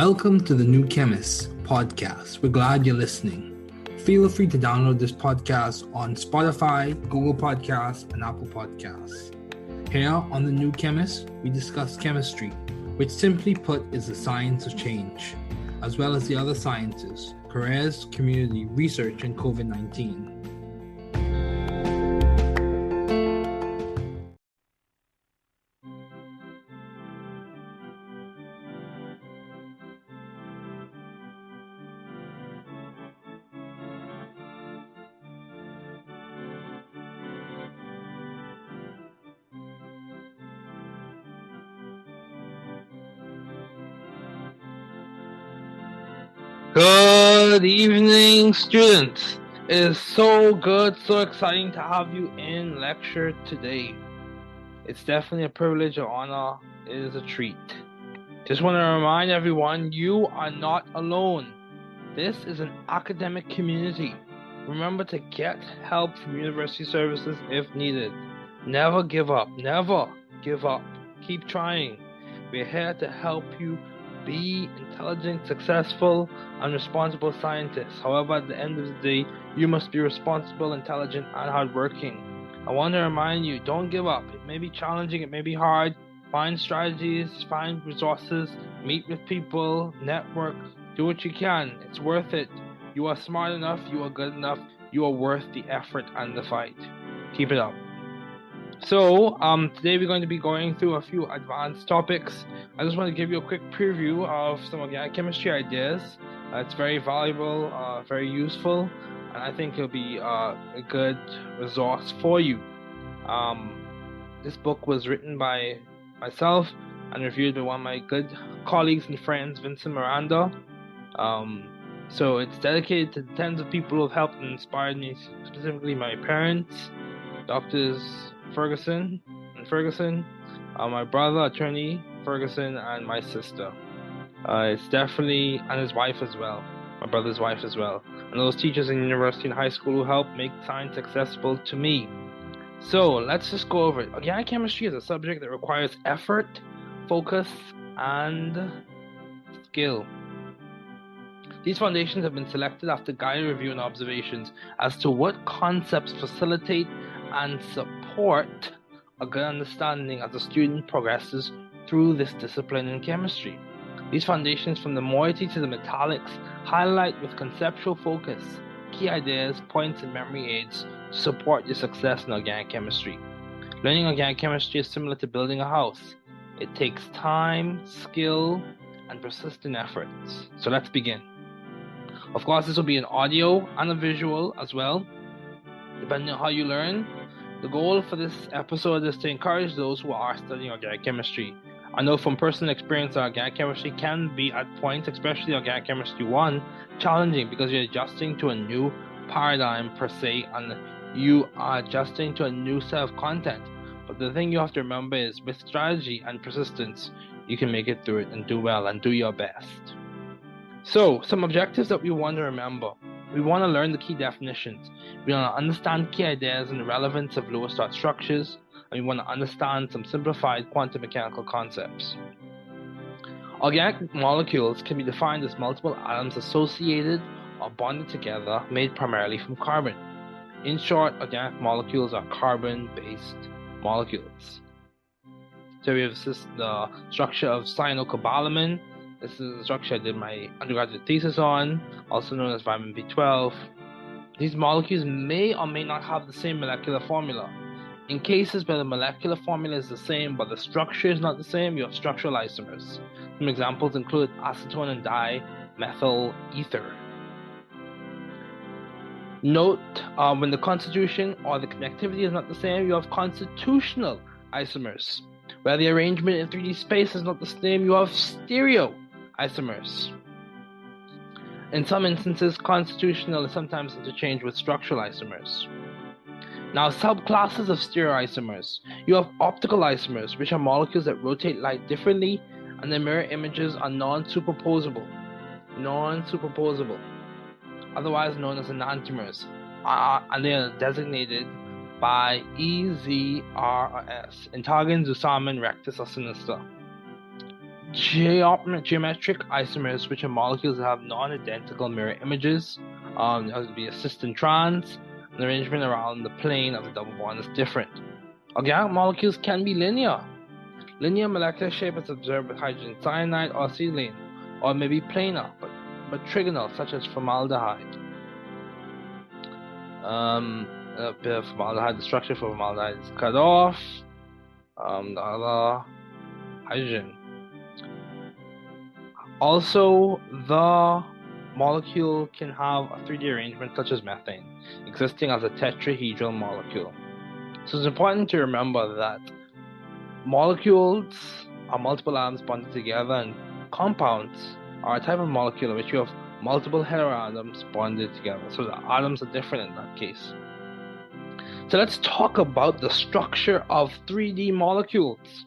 Welcome to the New Chemist podcast. We're glad you're listening. Feel free to download this podcast on Spotify, Google Podcasts, and Apple Podcasts. Here on the New Chemist, we discuss chemistry, which simply put is the science of change, as well as the other sciences, careers, community, research, and COVID-19. Good evening, students. It is so good, so exciting to have you in lecture today. It's definitely a privilege, an honor. It is a treat. Just want to remind everyone, you are not alone. This is an academic community. Remember to get help from university services if needed. Never give up. Never give up. Keep trying. We're here to help you be intelligent, successful, and responsible scientists. However, at the end of the day, you must be responsible, intelligent, and hardworking. I want to remind you, don't give up. It may be challenging, it may be hard. Find strategies, find resources, meet with people, network, do what you can. It's worth it. You are smart enough, you are good enough, you are worth the effort and the fight. Keep it up. So, today we're going to be going through a few advanced topics. I just want to give you a quick preview of some organic chemistry ideas. It's very valuable, very useful, and I think it'll be a good resource for you. This book was written by myself and reviewed by one of my good colleagues and friends, Vincent Miranda. So it's dedicated to the tens of people who have helped and inspired me, specifically my parents, Doctors Ferguson, my brother, attorney Ferguson, and my sister. It's definitely, and his wife as well, my brother's wife as well, and those teachers in university and high school who helped make science accessible to me. So let's just go over it. Organic chemistry is a subject that requires effort, focus, and skill. These foundations have been selected after guided review and observations as to what concepts facilitate and support a good understanding as the student progresses through this discipline in chemistry. These foundations, from the moiety to the metallics, highlight with conceptual focus key ideas, points, and memory aids to support your success in organic chemistry. Learning organic chemistry is similar to building a house. It takes time, skill, and persistent efforts. So let's begin. Of course, this will be an audio and a visual as well, depending on how you learn. The goal for this episode is to encourage those who are studying organic chemistry. I know from personal experience that organic chemistry can be at points, especially organic chemistry 1, challenging because you're adjusting to a new paradigm per se, and you are adjusting to a new set of content. But the thing you have to remember is with strategy and persistence, you can make it through it and do well and do your best. So, some objectives that we want to remember. We want to learn the key definitions. We want to understand key ideas and the relevance of lower start structures, and we want to understand some simplified quantum mechanical concepts. Organic molecules can be defined as multiple atoms associated or bonded together, made primarily from carbon. In short, organic molecules are carbon-based molecules. So we have the structure of cyanocobalamin. This is the structure I did my undergraduate thesis on, also known as vitamin B12. These molecules may or may not have the same molecular formula. In cases where the molecular formula is the same but the structure is not the same, you have structural isomers. Some examples include acetone and dimethyl ether. Note, when the constitution or the connectivity is not the same, you have constitutional isomers. Where the arrangement in 3D space is not the same, you have stereo isomers. In some instances, constitutional is sometimes interchanged with structural isomers. Now, subclasses of stereoisomers. You have optical isomers, which are molecules that rotate light differently, and their mirror images are non-superposable. Otherwise known as enantiomers, and they are designated by EZRS, Intagen, Zusammen, Rectus, or Sinister. geometric isomers, which are molecules that have non-identical mirror images. There has to be a cis and trans. The arrangement around the plane of the double bond is different. Organic molecules can be linear. Linear molecular shape is observed with hydrogen cyanide or acetylene, or maybe planar, but trigonal, such as formaldehyde. A bit of formaldehyde, the structure for formaldehyde is cut off. The other hydrogen. Also, the molecule can have a 3D arrangement such as methane, existing as a tetrahedral molecule. So it's important to remember that molecules are multiple atoms bonded together, and compounds are a type of molecule in which you have multiple heteroatoms bonded together. So the atoms are different in that case. So let's talk about the structure of 3D molecules.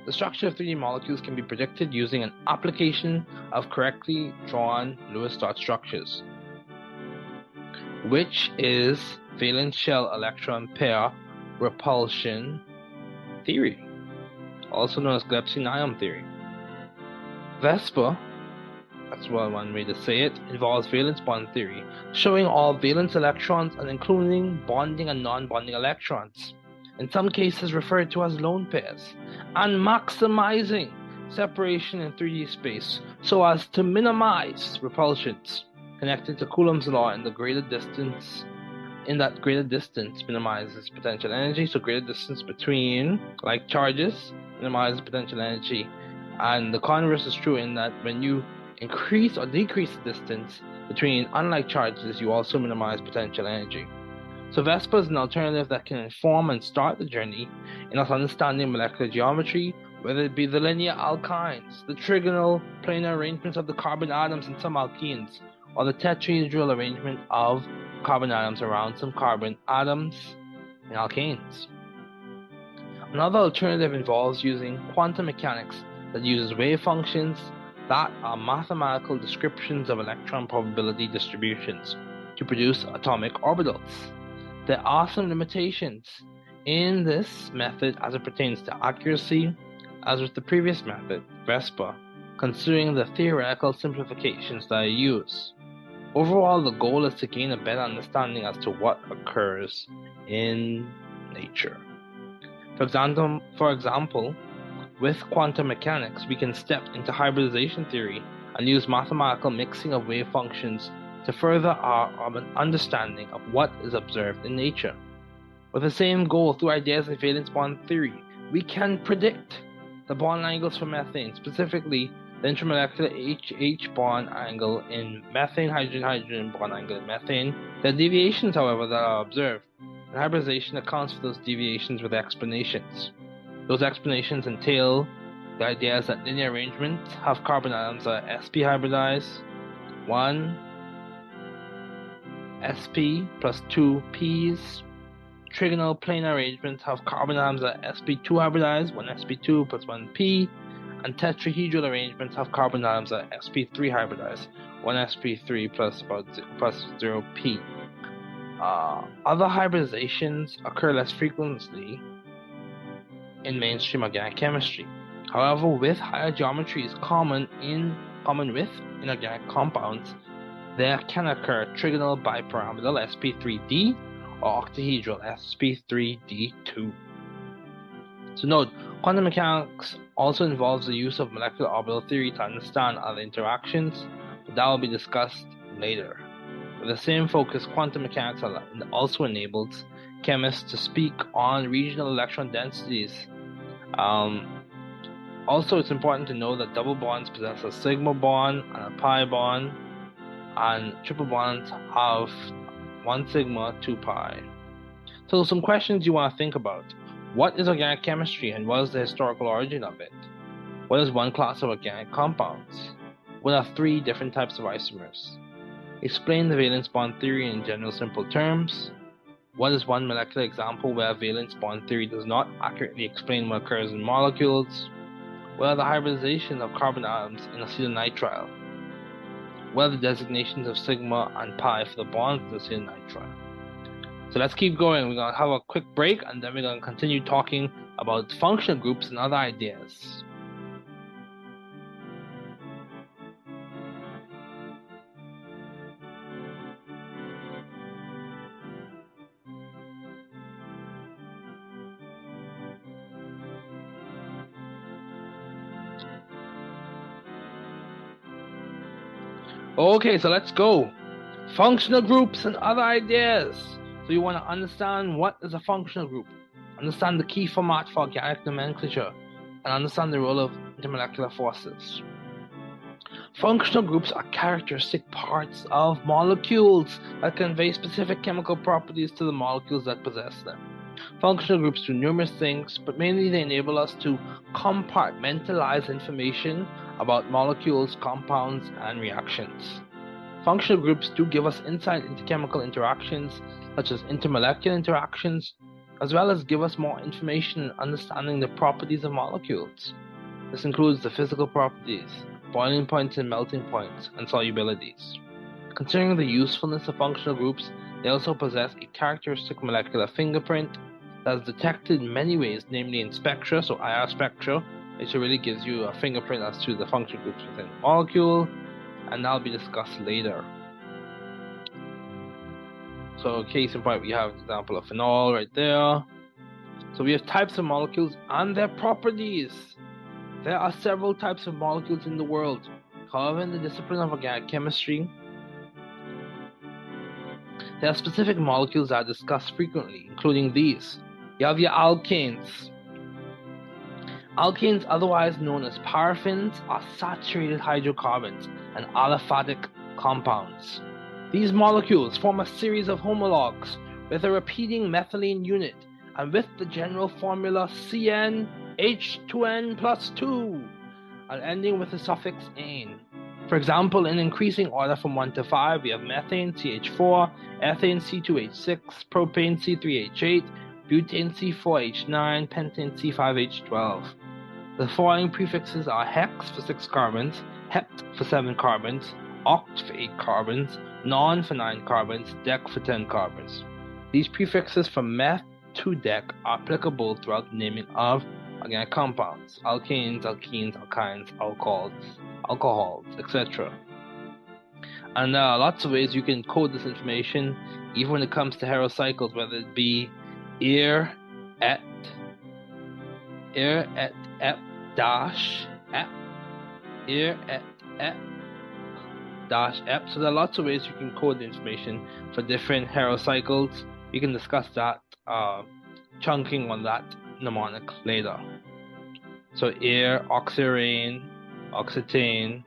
The structure of 3D molecules can be predicted using an application of correctly drawn Lewis dot structures, which is valence shell electron pair repulsion theory, also known as Glepsin-ion theory. VSEPR, that's one way to say it, involves valence bond theory, showing all valence electrons and including bonding and non-bonding electrons, in some cases referred to as lone pairs, and maximizing separation in 3D space so as to minimize repulsions, connected to Coulomb's law in the greater distance. In that greater distance minimizes potential energy, so greater distance between like charges minimizes potential energy, and the converse is true in that when you increase or decrease the distance between unlike charges, you also minimize potential energy. So VSEPR is an alternative that can inform and start the journey in us understanding molecular geometry, whether it be the linear alkynes, the trigonal planar arrangements of the carbon atoms in some alkenes, or the tetrahedral arrangement of carbon atoms around some carbon atoms in alkanes. Another alternative involves using quantum mechanics that uses wave functions that are mathematical descriptions of electron probability distributions to produce atomic orbitals. There are some limitations in this method as it pertains to accuracy, as with the previous method, VSEPR, considering the theoretical simplifications that I use. Overall, the goal is to gain a better understanding as to what occurs in nature. For example, with quantum mechanics, we can step into hybridization theory and use mathematical mixing of wave functions to further our understanding of what is observed in nature. With the same goal, through ideas of valence bond theory, we can predict the bond angles for methane, specifically the intramolecular H-H bond angle in methane, hydrogen-hydrogen bond angle in methane. There are deviations, however, that are observed, and hybridization accounts for those deviations with explanations. Those explanations entail the ideas that linear arrangements have carbon atoms are sp hybridized, 1 sp plus 2 p's. Trigonal planar arrangements have carbon atoms are sp2 hybridized, 1 sp2 plus 1 p. And tetrahedral arrangements have carbon atoms are sp3 hybridized, 1 sp3 plus 0p. Other hybridizations occur less frequently in mainstream organic chemistry. However, with higher geometries common with inorganic compounds, there can occur trigonal bipyramidal sp3d or octahedral sp3d2. So note, quantum mechanics also involves the use of molecular orbital theory to understand other interactions, but that will be discussed later. With the same focus, quantum mechanics also enables chemists to speak on regional electron densities. Also, it's important to know that double bonds possess a sigma bond and a pi bond, and triple bonds have 1 sigma, 2 pi. So some questions you want to think about. What is organic chemistry and what is the historical origin of it? What is one class of organic compounds? What are 3 different types of isomers? Explain the valence bond theory in general simple terms. What is one molecular example where valence bond theory does not accurately explain what occurs in molecules? What are the hybridization of carbon atoms in acetonitrile? What are the designations of sigma and pi for the bonds in acetonitrile? So let's keep going. We're going to have a quick break and then we're going to continue talking about functional groups and other ideas. Okay, so let's go. Functional groups and other ideas. So you want to understand what is a functional group, understand the key format for organic nomenclature, and understand the role of intermolecular forces. Functional groups are characteristic parts of molecules that convey specific chemical properties to the molecules that possess them. Functional groups do numerous things, but mainly they enable us to compartmentalize information about molecules, compounds, and reactions. Functional groups do give us insight into chemical interactions, such as intermolecular interactions, as well as give us more information in understanding the properties of molecules. This includes the physical properties, boiling points and melting points, and solubilities. Considering the usefulness of functional groups, they also possess a characteristic molecular fingerprint that is detected in many ways, namely in spectra, so IR spectra, which really gives you a fingerprint as to the functional groups within the molecule, and that'll be discussed later. So case in point, we have an example of phenol right there. So we have types of molecules and their properties. There are several types of molecules in the world. However, in the discipline of organic chemistry, there are specific molecules that are discussed frequently, including these. You have your alkanes. Alkanes, otherwise known as paraffins, are saturated hydrocarbons and aliphatic compounds. These molecules form a series of homologs with a repeating methylene unit and with the general formula CnH2n plus 2 and ending with the suffix -ane. For example, in increasing order from 1 to 5, we have methane CH4, ethane C2H6, propane C3H8, butane C4H9, pentane C5H12. The following prefixes are hex for 6 carbons, hept for 7 carbons, oct for 8 carbons, non for 9 carbons, dec for 10 carbons. These prefixes from meth to dec are applicable throughout the naming of organic compounds, alkanes, alkenes, alkynes, alcohols, etc. And there are lots of ways you can code this information, even when it comes to heterocycles, whether it be ir, et, ep, dash, ep, ir, et, dash, ep. So there are lots of ways you can code the information for different heterocycles. We can discuss that chunking on that mnemonic later. So ir, oxirane, oxetane,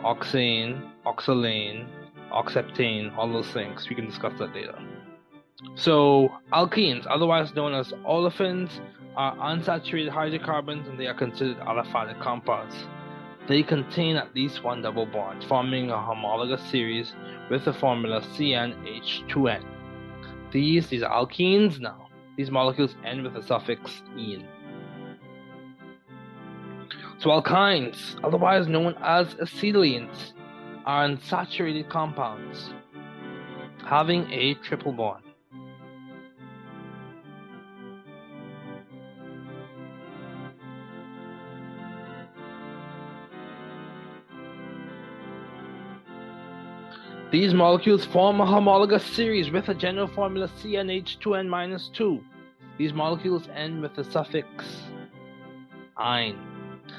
oxane, oxalane, oxeptane, all those things. We can discuss that later. So alkenes, otherwise known as olefins, are unsaturated hydrocarbons and they are considered aliphatic compounds. They contain at least one double bond, forming a homologous series with the formula CnH2n. These are alkenes now. These molecules end with the suffix -ene. So alkynes, otherwise known as acetylenes, are unsaturated compounds having a triple bond. These molecules form a homologous series with a general formula CnH2n-2. These molecules end with the suffix -ine.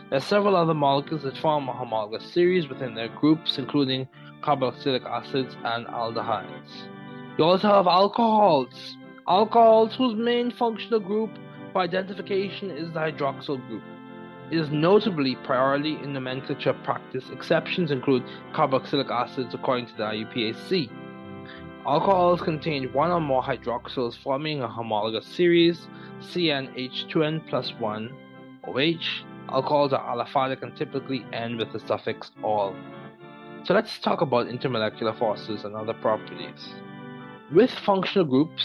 There are several other molecules that form a homologous series within their groups, including carboxylic acids and aldehydes. You also have alcohols. Alcohols whose main functional group for identification is the hydroxyl group. It is notably priority in nomenclature practice. Exceptions include carboxylic acids according to the IUPAC. Alcohols contain one or more hydroxyls forming a homologous series, CnH2n plus 1 OH. Alcohols are aliphatic and typically end with the suffix -ol. So let's talk about intermolecular forces and other properties. With functional groups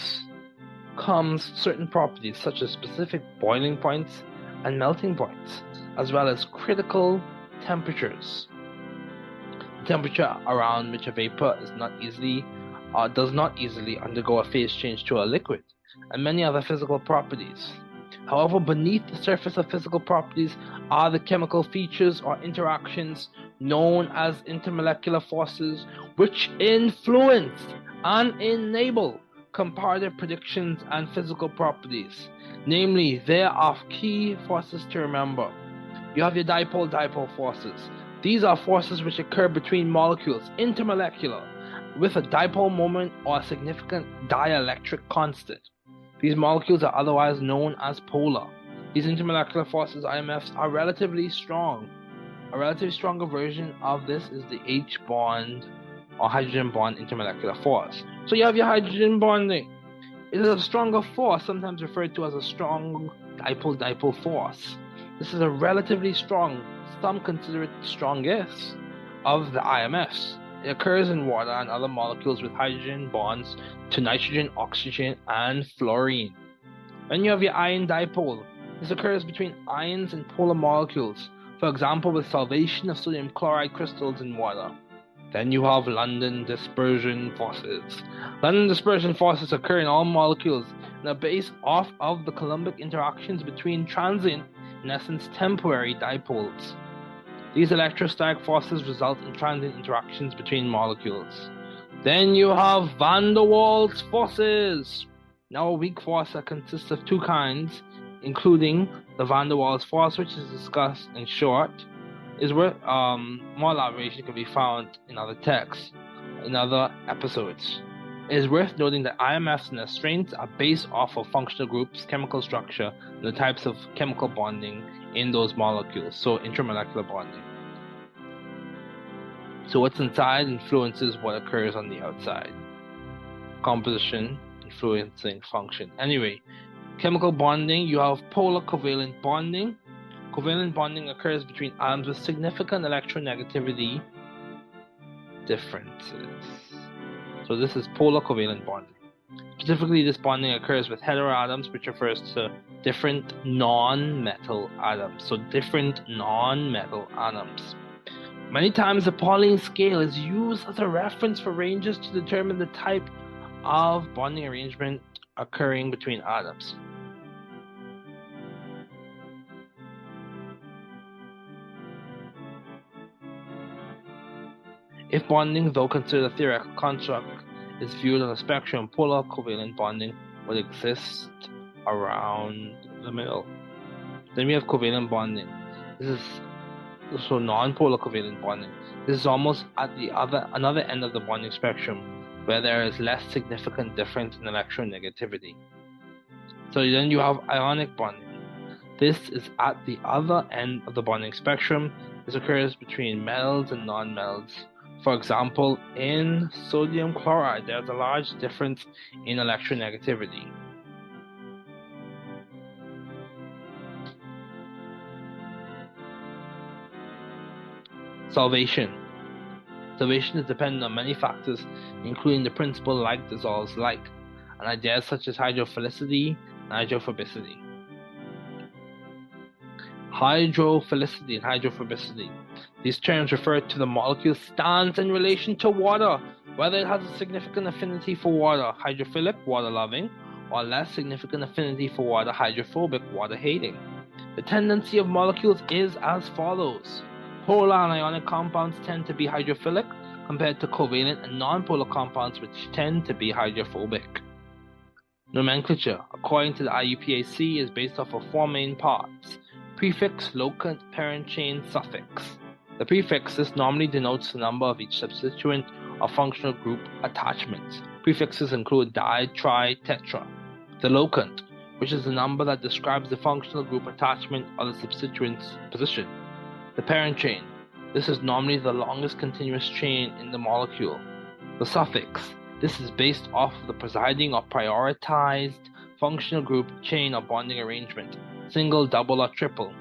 comes certain properties such as specific boiling points and melting points, as well as critical temperatures. The temperature around which a vapor is not easily does not easily undergo a phase change to a liquid, and many other physical properties. However, beneath the surface of physical properties are the chemical features or interactions known as intermolecular forces, which influence and enable comparative predictions and physical properties. Namely, there are key forces to remember. You have your dipole-dipole forces. These are forces which occur between molecules, intermolecular, with a dipole moment or a significant dielectric constant. These molecules are otherwise known as polar. These intermolecular forces, IMFs, are relatively strong. A relatively stronger version of this is the H bond or hydrogen bond intermolecular force. So you have your hydrogen bonding. It is a stronger force, sometimes referred to as a strong dipole-dipole force. This is a relatively strong, some consider it the strongest, of the IMFs. It occurs in water and other molecules with hydrogen bonds to nitrogen, oxygen, and fluorine. Then you have your ion dipole. This occurs between ions and polar molecules, for example with solvation of sodium chloride crystals in water. Then you have London dispersion forces. London dispersion forces occur in all molecules and are based off of the Coulombic interactions between transient, in essence temporary, dipoles. These electrostatic forces result in transient interactions between molecules. Then you have van der Waals forces. Now a weak force that consists of two kinds, including the van der Waals force, which is discussed in short, is where more elaboration can be found in other texts, in other episodes. It is worth noting that IMFs and their strengths are based off of functional groups, chemical structure, and the types of chemical bonding in those molecules, so intermolecular bonding. So what's inside influences what occurs on the outside. Composition influencing function. Anyway, chemical bonding, you have polar covalent bonding. Covalent bonding occurs between atoms with significant electronegativity differences. So this is polar covalent bonding. Specifically, this bonding occurs with heteroatoms, which refers to different non-metal atoms. So different non-metal atoms. Many times the Pauling scale is used as a reference for ranges to determine the type of bonding arrangement occurring between atoms. If bonding, though considered a theoretical construct, is viewed on a spectrum, polar covalent bonding would exist around the middle. Then we have covalent bonding. This is so non-polar covalent bonding. This is almost at the another end of the bonding spectrum, where there is less significant difference in electronegativity. So then you have ionic bonding. This is at the other end of the bonding spectrum. This occurs between metals and non-metals. For example, in sodium chloride, there's a large difference in electronegativity. Solvation. Solvation is dependent on many factors, including the principle like dissolves like, and ideas such as hydrophilicity and hydrophobicity. Hydrophilicity and hydrophobicity. These terms refer to the molecule's stance in relation to water, whether it has a significant affinity for water, hydrophilic, water-loving, or less significant affinity for water, hydrophobic, water-hating. The tendency of molecules is as follows. Polar and ionic compounds tend to be hydrophilic compared to covalent and nonpolar compounds, which tend to be hydrophobic. Nomenclature, according to the IUPAC, is based off of four main parts: prefix, locant, parent chain, suffix. The prefixes normally denotes the number of each substituent or functional group attachments. Prefixes include di, tri, tetra. The locant, which is the number that describes the functional group attachment or the substituent's position. The parent chain. This is normally the longest continuous chain in the molecule. The suffix. This is based off of the presiding or prioritized functional group, chain, or bonding arrangement, single, double, or triple.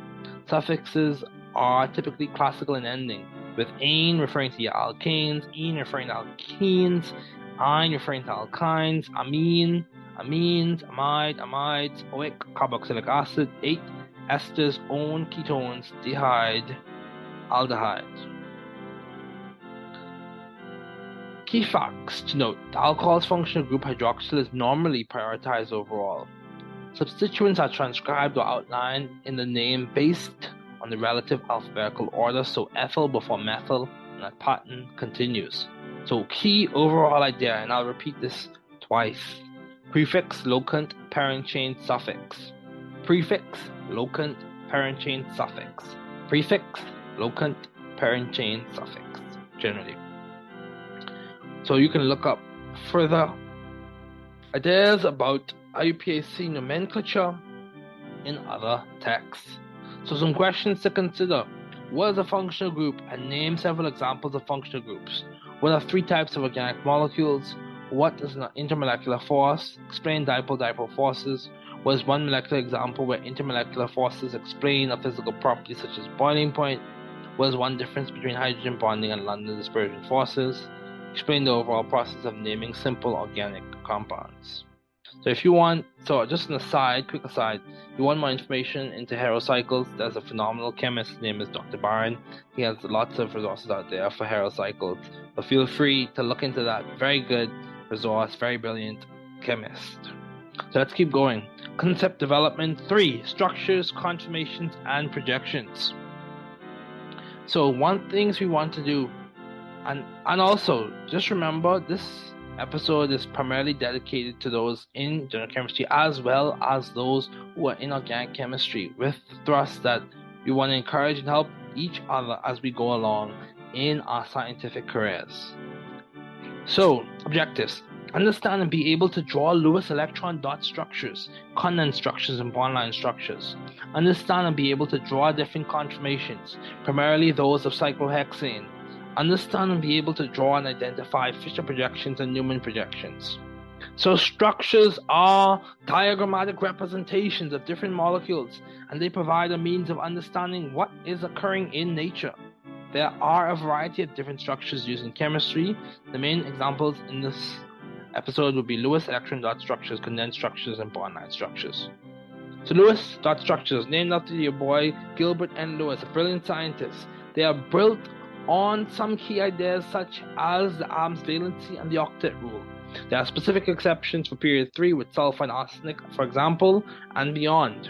Suffixes are typically classical in ending, with "-ane" referring to your alkanes, "-ene" referring to alkenes, "-ine" referring to alkynes, "-amine", amines, amide, amides, oic, carboxylic acid, "-ate", esters, "-one", ketones, "-dehyde", aldehydes. Key facts to note: the alcohol's functional group hydroxyl is normally prioritized overall. Substituents are transcribed or outlined in the name based on the relative alphabetical order, so ethyl before methyl, and that pattern continues. So key overall idea, and I'll repeat this twice: prefix, locant, parent chain, suffix. Prefix, locant, parent chain, suffix. Prefix, locant, parent chain, suffix, generally. So you can look up further ideas about IUPAC nomenclature in other texts. So some questions to consider: what is a functional group, and name several examples of functional groups? What are 3 types of organic molecules? What is an intermolecular force? Explain dipole-dipole forces. What is one molecular example where intermolecular forces explain a physical property such as boiling point? What is one difference between hydrogen bonding and London dispersion forces? Explain the overall process of naming simple organic compounds. So if you want, just an aside, quick aside, if you want more information into heterocycles, there's a phenomenal chemist. His name is Dr. Barron. He has lots of resources out there for heterocycles. So feel free to look into that. Very good resource, very brilliant chemist. So let's keep going. Concept development 3, structures, conformations, and projections. So one things we want to do, and also just remember this episode is primarily dedicated to those in general chemistry as well as those who are in organic chemistry, with the thrust that we want to encourage and help each other as we go along in our scientific careers. So, objectives: understand and be able to draw Lewis electron dot structures, condensed structures, and bond line structures. Understand and be able to draw different conformations, primarily those of cyclohexane. Understand and be able to draw and identify Fischer projections and Newman projections. So structures are diagrammatic representations of different molecules, and they provide a means of understanding what is occurring in nature. There are a variety of different structures used in chemistry. The main examples in this episode would be Lewis electron dot structures, condensed structures, and bond line structures. So Lewis dot structures, named after your boy Gilbert N. Lewis, a brilliant scientist. They are built on some key ideas such as the Adams valency and the octet rule. There are specific exceptions for period 3 with sulfur and arsenic, for example, and beyond.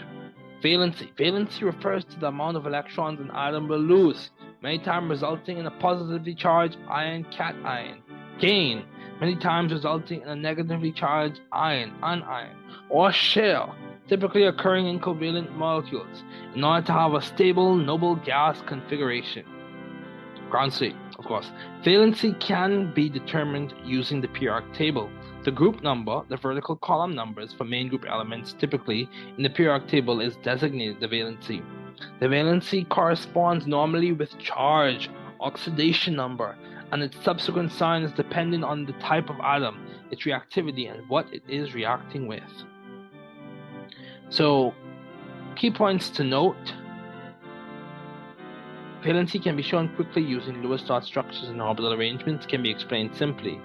Valency. Valency refers to the amount of electrons an atom will lose, many times resulting in a positively charged ion cation. Gain, many times resulting in a negatively charged ion anion. Or share, typically occurring in covalent molecules, in order to have a stable noble gas configuration. Ground state, of course. Valency can be determined using the periodic table. The group number, the vertical column numbers for main group elements typically in the periodic table, is designated the valency. The valency corresponds normally with charge, oxidation number, and its subsequent sign is dependent on the type of atom, its reactivity, and what it is reacting with. So, key points to note. Valency can be shown quickly using Lewis dot structures, and orbital arrangements can be explained simply,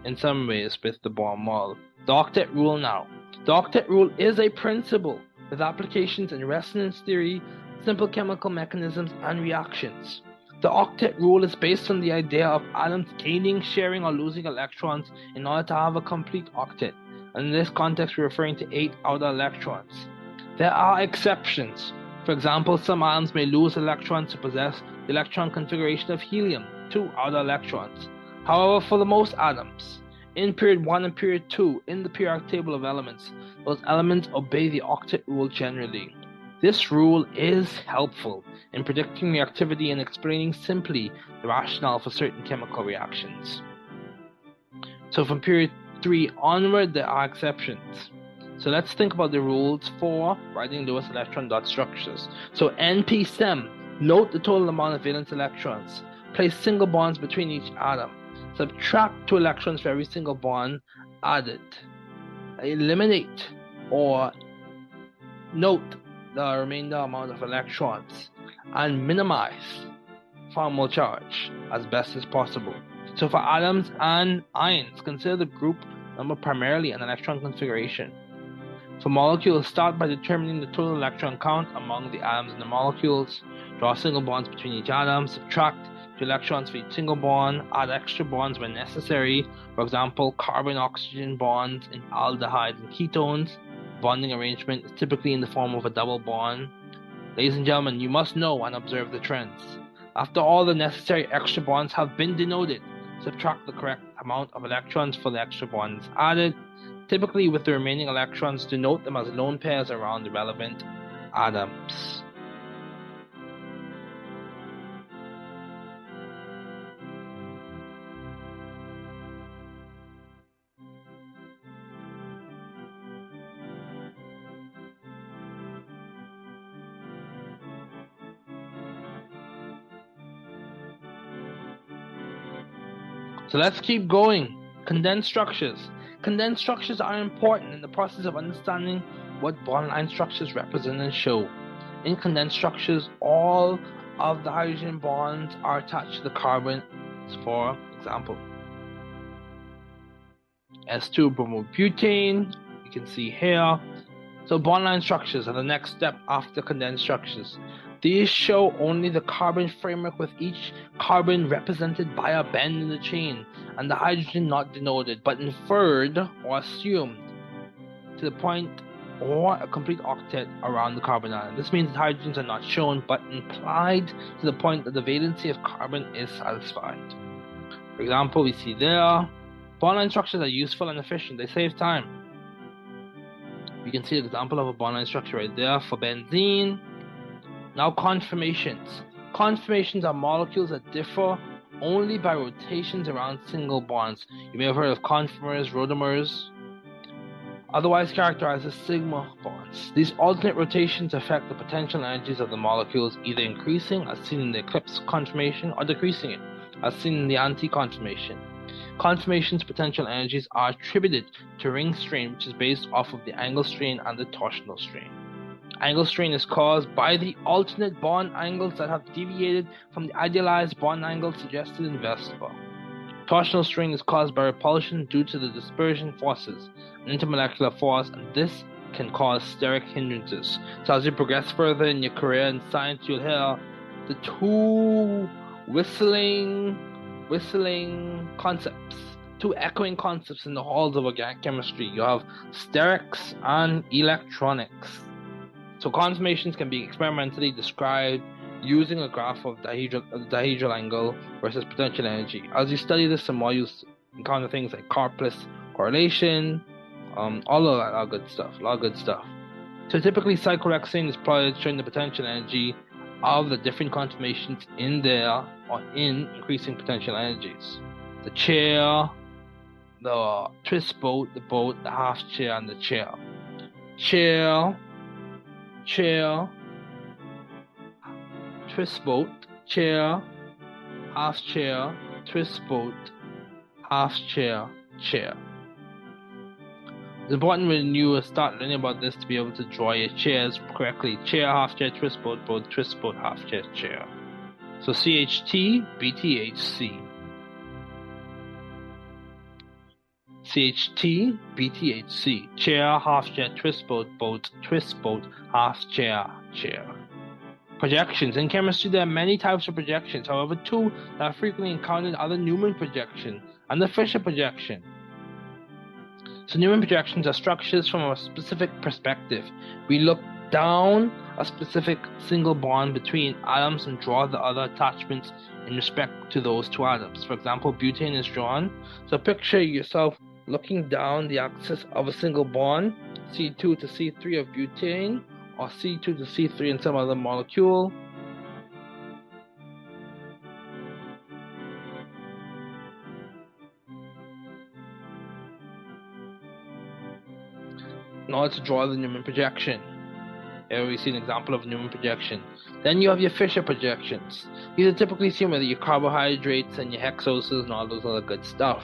in some ways, with the Bohr model. The octet rule now. The octet rule is a principle with applications in resonance theory, simple chemical mechanisms, and reactions. The octet rule is based on the idea of atoms gaining, sharing, or losing electrons in order to have a complete octet. And in this context, we're referring to 8 outer electrons. There are exceptions. For example, some atoms may lose electrons to possess the electron configuration of helium, 2 outer electrons. However, for the most atoms, in period 1 and period 2, in the periodic table of elements, those elements obey the octet rule generally. This rule is helpful in predicting reactivity and explaining simply the rationale for certain chemical reactions. So from period 3 onward, there are exceptions. So let's think about the rules for writing Lewis electron dot structures. So NP-SEM, note the total amount of valence electrons. Place single bonds between each atom. Subtract 2 electrons for every single bond added. Eliminate or note the remainder amount of electrons. And minimize formal charge as best as possible. So for atoms and ions, consider the group number primarily an electron configuration. For molecules, start by determining the total electron count among the atoms in the molecules. Draw single bonds between each atom. Subtract to electrons for each single bond, add extra bonds when necessary. For example, carbon-oxygen bonds in aldehydes and ketones. Bonding arrangement is typically in the form of a double bond. Ladies and gentlemen, you must know and observe the trends. After all the necessary extra bonds have been denoted, subtract the correct amount of electrons for the extra bonds added. Typically, with the remaining electrons, denote them as lone pairs around the relevant atoms. So let's keep going. Condensed structures. Condensed structures are important in the process of understanding what bond line structures represent and show. In condensed structures, all of the hydrogen bonds are attached to the carbon. For example, S2 bromobutane, you can see here. So bond line structures are the next step after condensed structures. These show only the carbon framework with each carbon represented by a bend in the chain and the hydrogen not denoted but inferred or assumed to the point or a complete octet around the carbon atom. This means that hydrogens are not shown but implied to the point that the valency of carbon is satisfied. For example, we see there, bond line structures are useful and efficient. They save time. You can see an example of a bond line structure right there for benzene. Now conformations. Conformations are molecules that differ only by rotations around single bonds. You may have heard of conformers, rotamers, otherwise characterized as sigma bonds. These alternate rotations affect the potential energies of the molecules, either increasing, as seen in the eclipse conformation, or decreasing it, as seen in the anti-conformation. Conformation's potential energies are attributed to ring strain, which is based off of the angle strain and the torsional strain. Angle strain is caused by the alternate bond angles that have deviated from the idealized bond angle suggested in VSEPR. Torsional strain is caused by repulsion due to the dispersion forces, an intermolecular force, and this can cause steric hindrances. So as you progress further in your career in science, you'll hear the two whistling concepts, two echoing concepts in the halls of organic chemistry. You have sterics and electronics. So conformations can be experimentally described using a graph of dihedral angle versus potential energy. As you study this, some more you'll encounter things like Karplus correlation, all of that, a lot of good stuff. So typically cyclohexane is plotted showing the potential energy of the different conformations in there or in increasing potential energies. The chair, the twist boat, the half chair, and the chair. Chair, twist boat, chair, half chair, twist boat, half chair, chair. It's important when you start learning about this to be able to draw your chairs correctly. Chair, half chair, twist boat, twist boat, half chair, chair. So CHT, BTHC. CHT, BTHC. Chair, half chair, twist boat, twist boat, half chair, chair. Projections. In chemistry, there are many types of projections. However, two that are frequently encountered are the Newman projection and the Fisher projection. So Newman projections are structures from a specific perspective. We look down a specific single bond between atoms and draw the other attachments in respect to those two atoms. For example, butane is drawn. So picture yourself looking down the axis of a single bond, C2 to C3 of butane, or C2 to C3 in some other molecule. In order to draw the Newman projection. Here we see an example of a Newman projection. Then you have your Fisher projections. These are typically seen with your carbohydrates and your hexoses and all those other good stuff.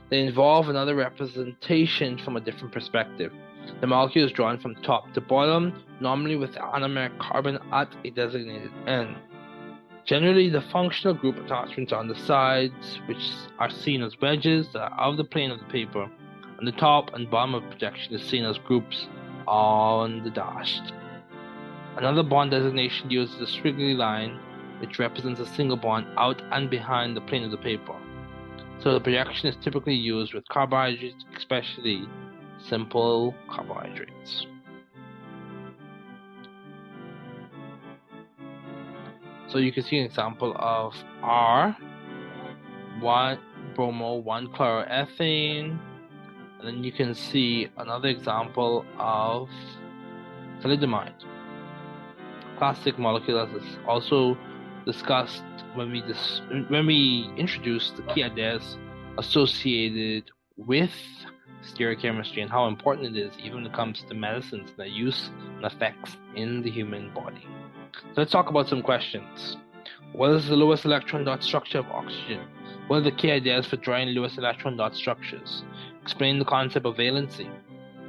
They involve another representation from a different perspective. The molecule is drawn from top to bottom, normally with the anomeric carbon at a designated end. Generally, the functional group attachments are on the sides, which are seen as wedges that are out of the plane of the paper, and the top and bottom of the projection is seen as groups on the dashed. Another bond designation uses a squiggly line which represents a single bond out and behind the plane of the paper. So the projection is typically used with carbohydrates, especially simple carbohydrates. So you can see an example of R, 1 bromo, 1 chloroethane, and then you can see another example of thalidomide. Plastic molecule, as is also discussed when we introduced the key ideas associated with stereochemistry and how important it is even when it comes to medicines and their use and effects in the human body. So let's talk about some questions. What is the lowest electron dot structure of oxygen? What are the key ideas for drawing lowest electron dot structures? Explain the concept of valency.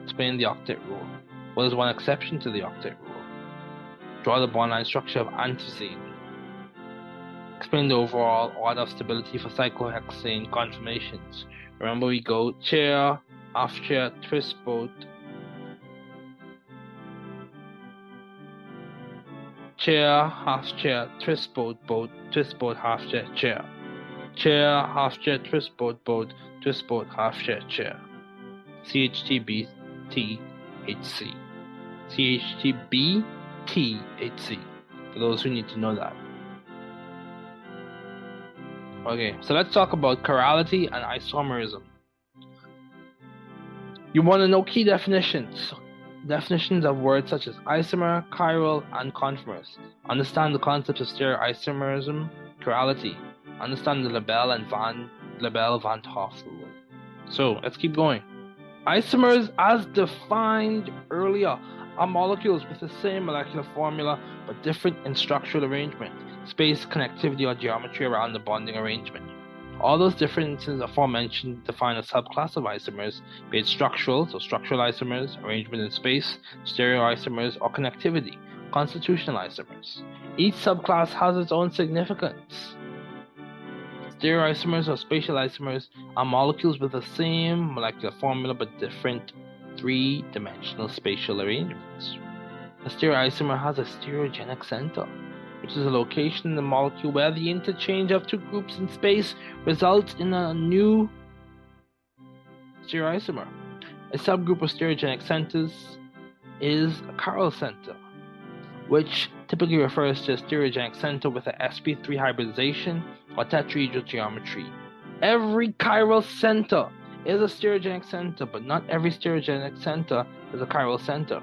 Explain the octet rule. What is one exception to the octet rule? Draw the bond line structure of antizine. Explain the overall order of stability for cyclohexane conformations. Remember, we go chair, half chair, twist boat, chair, half chair, twist boat, boat, twist boat, half chair, chair. Chair, half chair, twist boat, boat, twist boat, half chair, chair. CHTBTHC. CHTBTHC. For those who need to know that. Okay, so let's talk about chirality and isomerism. You want to know key definitions. Definitions of words such as isomer, chiral, and conformers. Understand the concepts of stereoisomerism, chirality. Understand the Lebel-Van 't Hoff rule. So let's keep going. Isomers, as defined earlier, are molecules with the same molecular formula but different in structural arrangement, space, connectivity, or geometry around the bonding arrangement. All those differences aforementioned define a subclass of isomers, be it structural, so structural isomers, arrangement in space, stereoisomers, or connectivity, constitutional isomers. Each subclass has its own significance. Stereoisomers or spatial isomers are molecules with the same molecular formula but different three-dimensional spatial arrangements. A stereoisomer has a stereogenic center, which is a location in the molecule where the interchange of two groups in space results in a new stereoisomer. A subgroup of stereogenic centers is a chiral center, which typically refers to a stereogenic center with a sp3 hybridization or tetrahedral geometry. Every chiral center is a stereogenic center, but not every stereogenic center is a chiral center.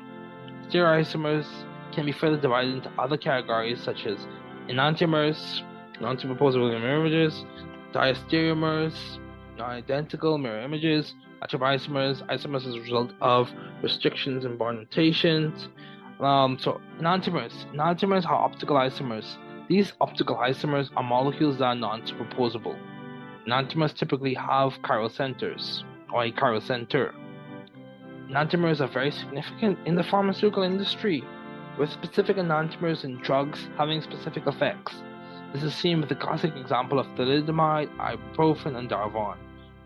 Stereoisomers can be further divided into other categories such as enantiomers, non-superposable mirror images, diastereomers, non-identical mirror images, atomizomers, isomers as a result of restrictions in bond rotations. So enantiomers are optical isomers. These optical isomers are molecules that are non-superposable. Enantiomers typically have chiral centers, or a chiral center. Enantiomers are very significant in the pharmaceutical industry, with specific enantiomers in drugs having specific effects. This is seen with the classic example of thalidomide, ibuprofen, and Darvon,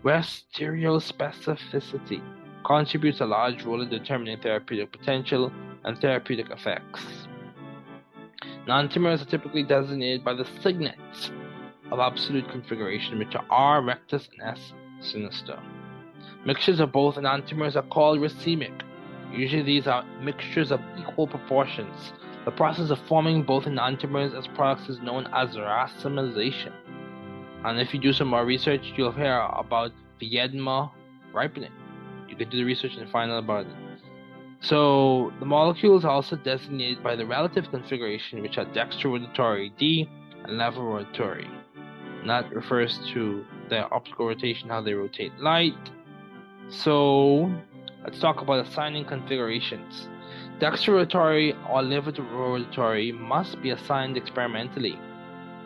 where stereospecificity contributes a large role in determining therapeutic potential and therapeutic effects. Enantiomers are typically designated by the signets of absolute configuration, which are R rectus and S sinister. Mixtures of both enantiomers are called racemic. Usually these are mixtures of equal proportions. The process of forming both enantiomers as products is known as racemization. And if you do some more research, you'll hear about Viedma ripening. You can do the research and find out about it. So the molecules are also designated by the relative configuration, which are dextrorotatory D and levorotatory. And that refers to their optical rotation, how they rotate light. So let's talk about assigning configurations. Dextrorotatory or levorotatory must be assigned experimentally,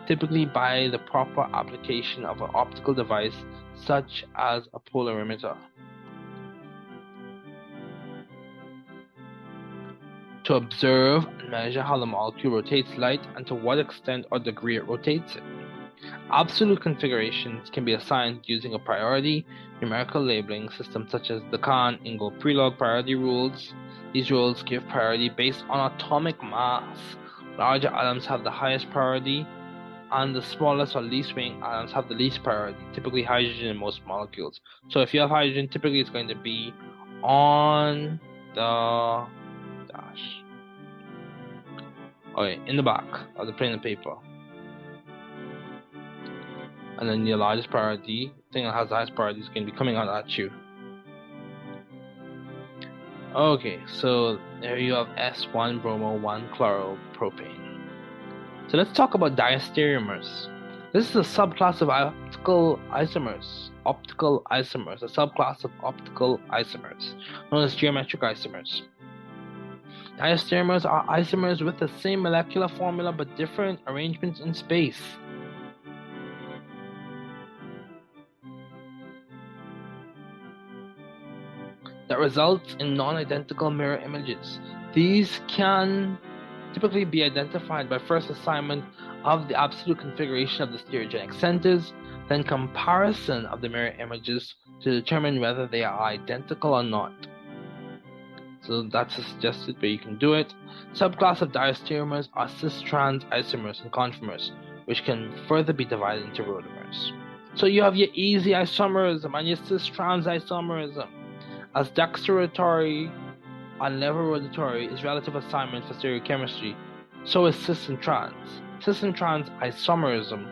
typically by the proper application of an optical device such as a polarimeter. To observe and measure how the molecule rotates light and to what extent or degree it rotates it. Absolute configurations can be assigned using a priority numerical labeling system such as the Kahn-Ingold-Prelog priority rules. These rules give priority based on atomic mass. Larger atoms have the highest priority, and the smallest or least weighing atoms have the least priority, typically hydrogen in most molecules. So if you have hydrogen, typically it's going to be on the dash. Okay, in the back of the plain paper. And then your largest priority, thing that has the highest priority, is going to be coming out at you. Okay, so there you have S1 bromo 1 chloropropane. So let's talk about diastereomers. This is a subclass of optical isomers. Optical isomers, a subclass of optical isomers, known as geometric isomers. Diastereomers are isomers with the same molecular formula but different arrangements in space. That results in non-identical mirror images. These can typically be identified by first assignment of the absolute configuration of the stereogenic centers, then comparison of the mirror images to determine whether they are identical or not. So that's a suggested way you can do it. Subclass of diastereomers are cis-trans isomers and conformers, which can further be divided into rotamers. So you have your easy isomerism and your cis-trans isomerism. As dexteratory and levorotatory is relative assignment for stereochemistry, so is cis and trans. Cis and trans isomerism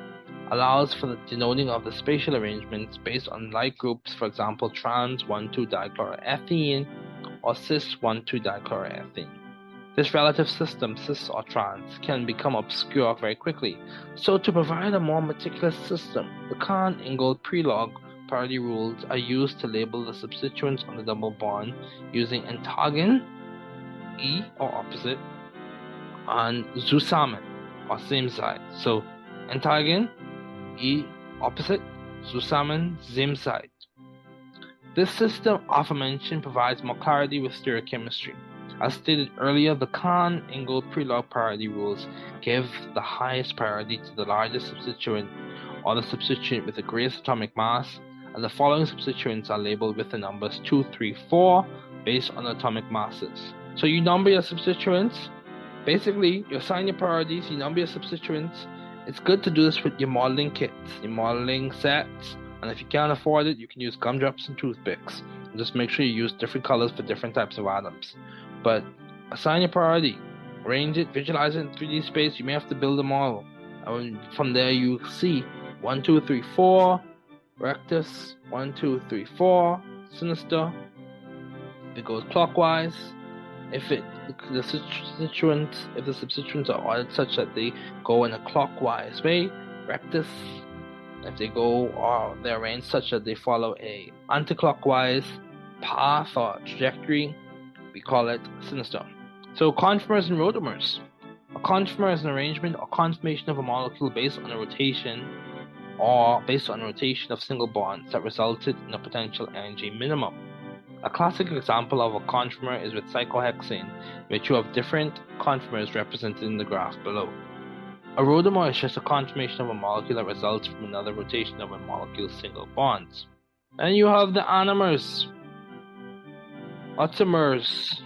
allows for the denoting of the spatial arrangements based on like groups, for example, trans 1,2-dichloroethene or cis 1,2-dichloroethene. This relative system, cis or trans, can become obscure very quickly. So to provide a more meticulous system, the Kahn-Ingold pre-log priority rules are used to label the substituents on the double bond using antagon, E or opposite, and zusammen or same side. So antagon, E opposite, zusammen, same side. This system aforementioned provides more clarity with stereochemistry. As stated earlier, the Kahn-Ingold pre-log priority rules give the highest priority to the largest substituent or the substituent with the greatest atomic mass, and the following substituents are labeled with the numbers 2, 3, 4 based on atomic masses. So you number your substituents. Basically, you assign your priorities, you number your substituents. It's good to do this with your modeling kits, your modeling sets, and if you can't afford it, you can use gumdrops and toothpicks. And just make sure you use different colors for different types of atoms. But assign your priority, arrange it, visualize it in 3D space. You may have to build a model. And from there, you see 1, 2, 3, 4. Rectus, 1, 2, 3, 4, sinister. If it goes clockwise, if the substituents are ordered such that they go in a clockwise way, rectus. If they go or they're arranged such that they follow a anti-clockwise path or trajectory, we call it sinister. So conformers and rotamers. A conformer is an arrangement or conformation of a molecule based on a rotation of single bonds that resulted in a potential energy minimum. A classic example of a conformer is with cyclohexane, which you have different conformers represented in the graph below. A rotamer is just a conformation of a molecule that results from another rotation of a molecule's single bonds. And you have the anomers, automers,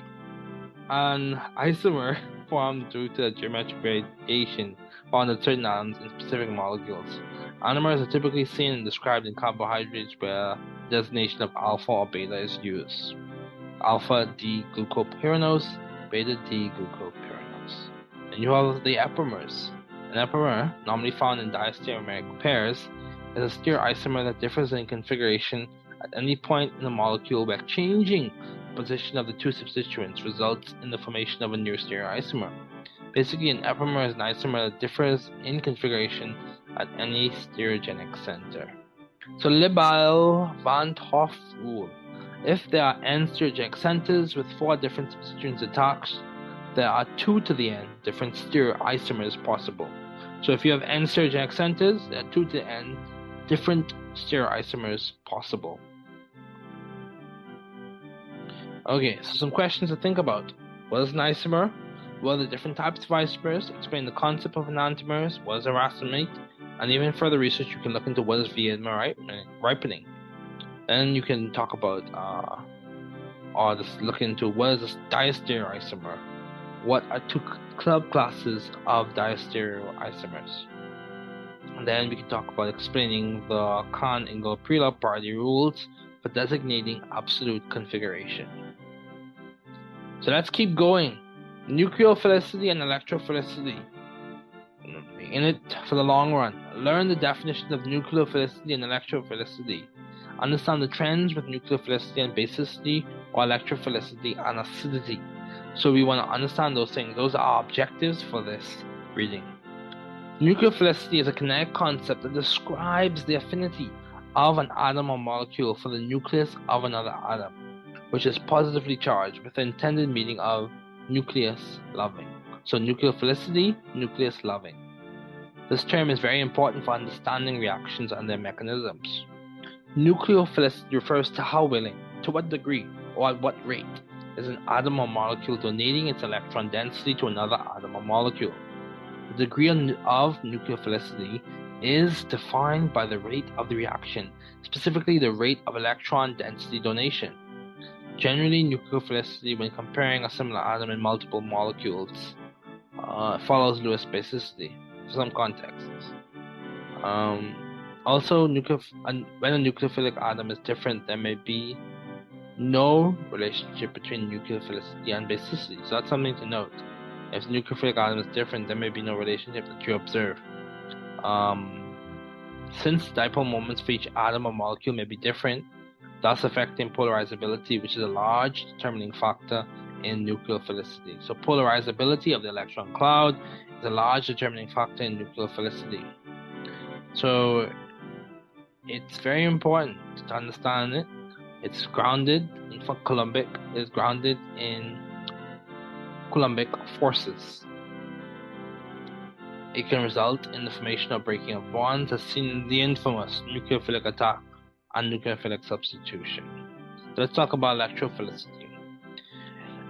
and isomer formed due to the geometric gradation found in certain atoms in specific molecules. Anomers are typically seen and described in carbohydrates where the designation of alpha or beta is used. Alpha D-glucopyranose, beta D-glucopyranose. And you have the epimers. An epimer, normally found in diastereomeric pairs, is a stereoisomer that differs in configuration at any point in the molecule where changing the position of the two substituents results in the formation of a new stereoisomer. Basically, an epimer is an isomer that differs in configuration at any stereogenic center. So Libel-Van 't Hoff rule. If there are n stereogenic centers with 4 different substituents attached, there are 2 to the n different stereoisomers possible. So if you have n stereogenic centers, there are 2 to the n different stereoisomers possible. Okay, so some questions to think about. What is an isomer? What are the different types of isomers? Explain the concept of enantiomers. What is a racemate? And even further research, you can look into what is Vietnam ripening. Then you can talk about, or just look into what is a diastereoisomer. What are 2 subclasses of diastereoisomers? And then we can talk about explaining the Kahn-Ingold-Preller-Pardee rules for designating absolute configuration. So let's keep going. Nucleophilicity and electrophilicity. In it for the long run. Learn the definitions of nucleophilicity and electrophilicity. Understand the trends with nucleophilicity and basicity, or electrophilicity and acidity. So we want to understand those things. Those are our objectives for this reading. Nucleophilicity is a kinetic concept that describes the affinity of an atom or molecule for the nucleus of another atom, which is positively charged, with the intended meaning of nucleus loving. So nucleophilicity, nucleus loving. This term is very important for understanding reactions and their mechanisms. Nucleophilicity refers to how willing, to what degree, or at what rate is an atom or molecule donating its electron density to another atom or molecule. The degree of nucleophilicity is defined by the rate of the reaction, specifically the rate of electron density donation. Generally, nucleophilicity, when comparing a similar atom in multiple molecules, follows Lewis basicity for some contexts. Also, when a nucleophilic atom is different, there may be no relationship between nucleophilicity and basicity. So that's something to note. If the nucleophilic atom is different, there may be no relationship that you observe. Since dipole moments for each atom or molecule may be different, thus affecting polarizability, which is a large determining factor in nucleophilicity. So polarizability of the electron cloud is a large determining factor in nucleophilicity. So it's very important to understand it. It's grounded in Coulombic. Is grounded in Coulombic forces. It can result in the formation or breaking of bonds, as seen in the infamous nucleophilic attack and nucleophilic substitution. So let's talk about electrophilicity.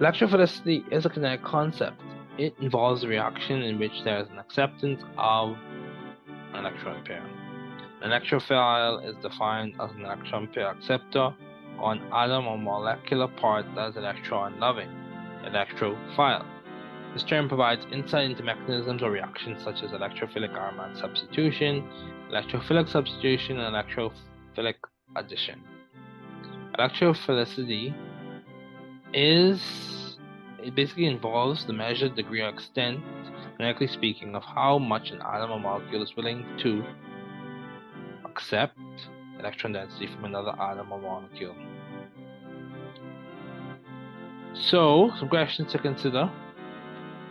Electrophilicity is a kinetic concept. It involves a reaction in which there is an acceptance of an electron pair. An electrophile is defined as an electron pair acceptor, or an atom or molecular part that is electron loving, electrophile. This term provides insight into mechanisms or reactions such as electrophilic aromatic substitution, electrophilic substitution, and electrophilic addition. Electrophilicity it basically involves the measured degree or extent, kinetically speaking, of how much an atom or molecule is willing to accept electron density from another atom or molecule. So, some questions to consider.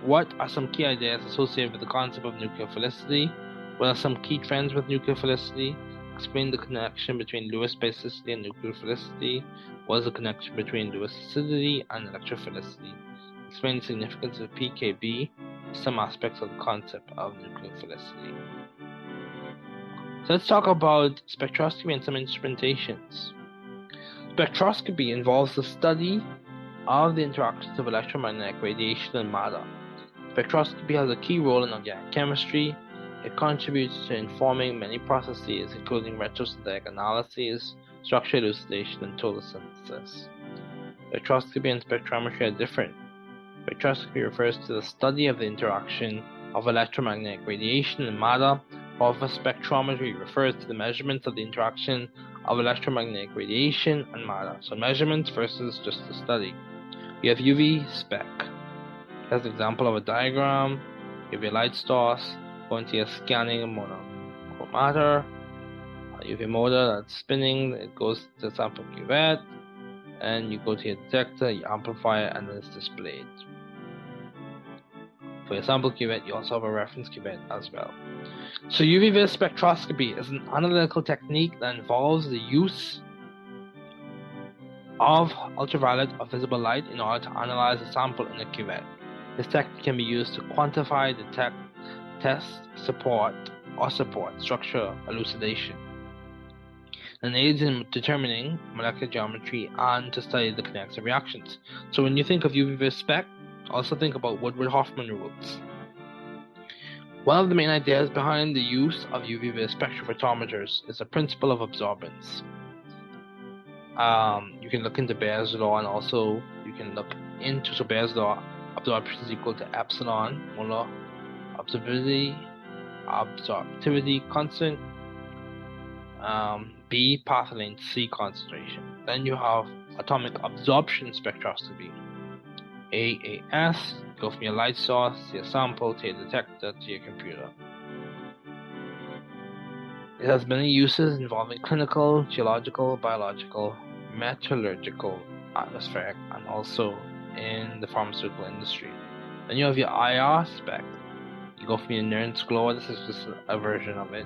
What are some key ideas associated with the concept of nucleophilicity? What are some key trends with nucleophilicity? Explain the connection between Lewis basicity and nucleophilicity. What is the connection between Lewis acidity and electrophilicity? Explain the significance of pKb, some aspects of the concept of nucleophilicity. So let's talk about spectroscopy and some instrumentations. Spectroscopy involves the study of the interactions of electromagnetic radiation and matter. Spectroscopy has a key role in organic chemistry. It contributes to informing many processes, including retrosynthetic analysis, structure elucidation, and total synthesis. Spectroscopy and spectrometry are different. Spectroscopy refers to the study of the interaction of electromagnetic radiation and matter, while spectrometry refers to the measurements of the interaction of electromagnetic radiation and matter. So measurements versus just the study. We have UV spec. As an example of a diagram, UV light source going to your scanning monochromator, a UV motor that's spinning, it goes to the sample cuvette, and you go to your detector, you amplify it, and then it's displayed. For your sample cuvette, you also have a reference cuvette as well. So UV-vis spectroscopy is an analytical technique that involves the use of ultraviolet or visible light in order to analyze a sample in a cuvette. This technique can be used to quantify, detect, test, support structure elucidation, and aids in determining molecular geometry and to study the kinetics of reactions. So when you think of UV-vis spec, also think about Woodward-Hoffman rules. One of the main ideas behind the use of UV-vis spectrophotometers is the principle of absorbance. You can look into Bayes' law, and also you can look into Bayes' law. Absorption is equal to epsilon molar absorptivity absorptivity constant. B. Path length. C. Concentration. Then you have atomic absorption spectroscopy. AAS. Go from your light source to your sample to your detector to your computer. It has many uses involving clinical, geological, biological, metallurgical, atmospheric, and also in the pharmaceutical industry. Then you have your IR spec. You go from your Nernst glow, this is just a version of it,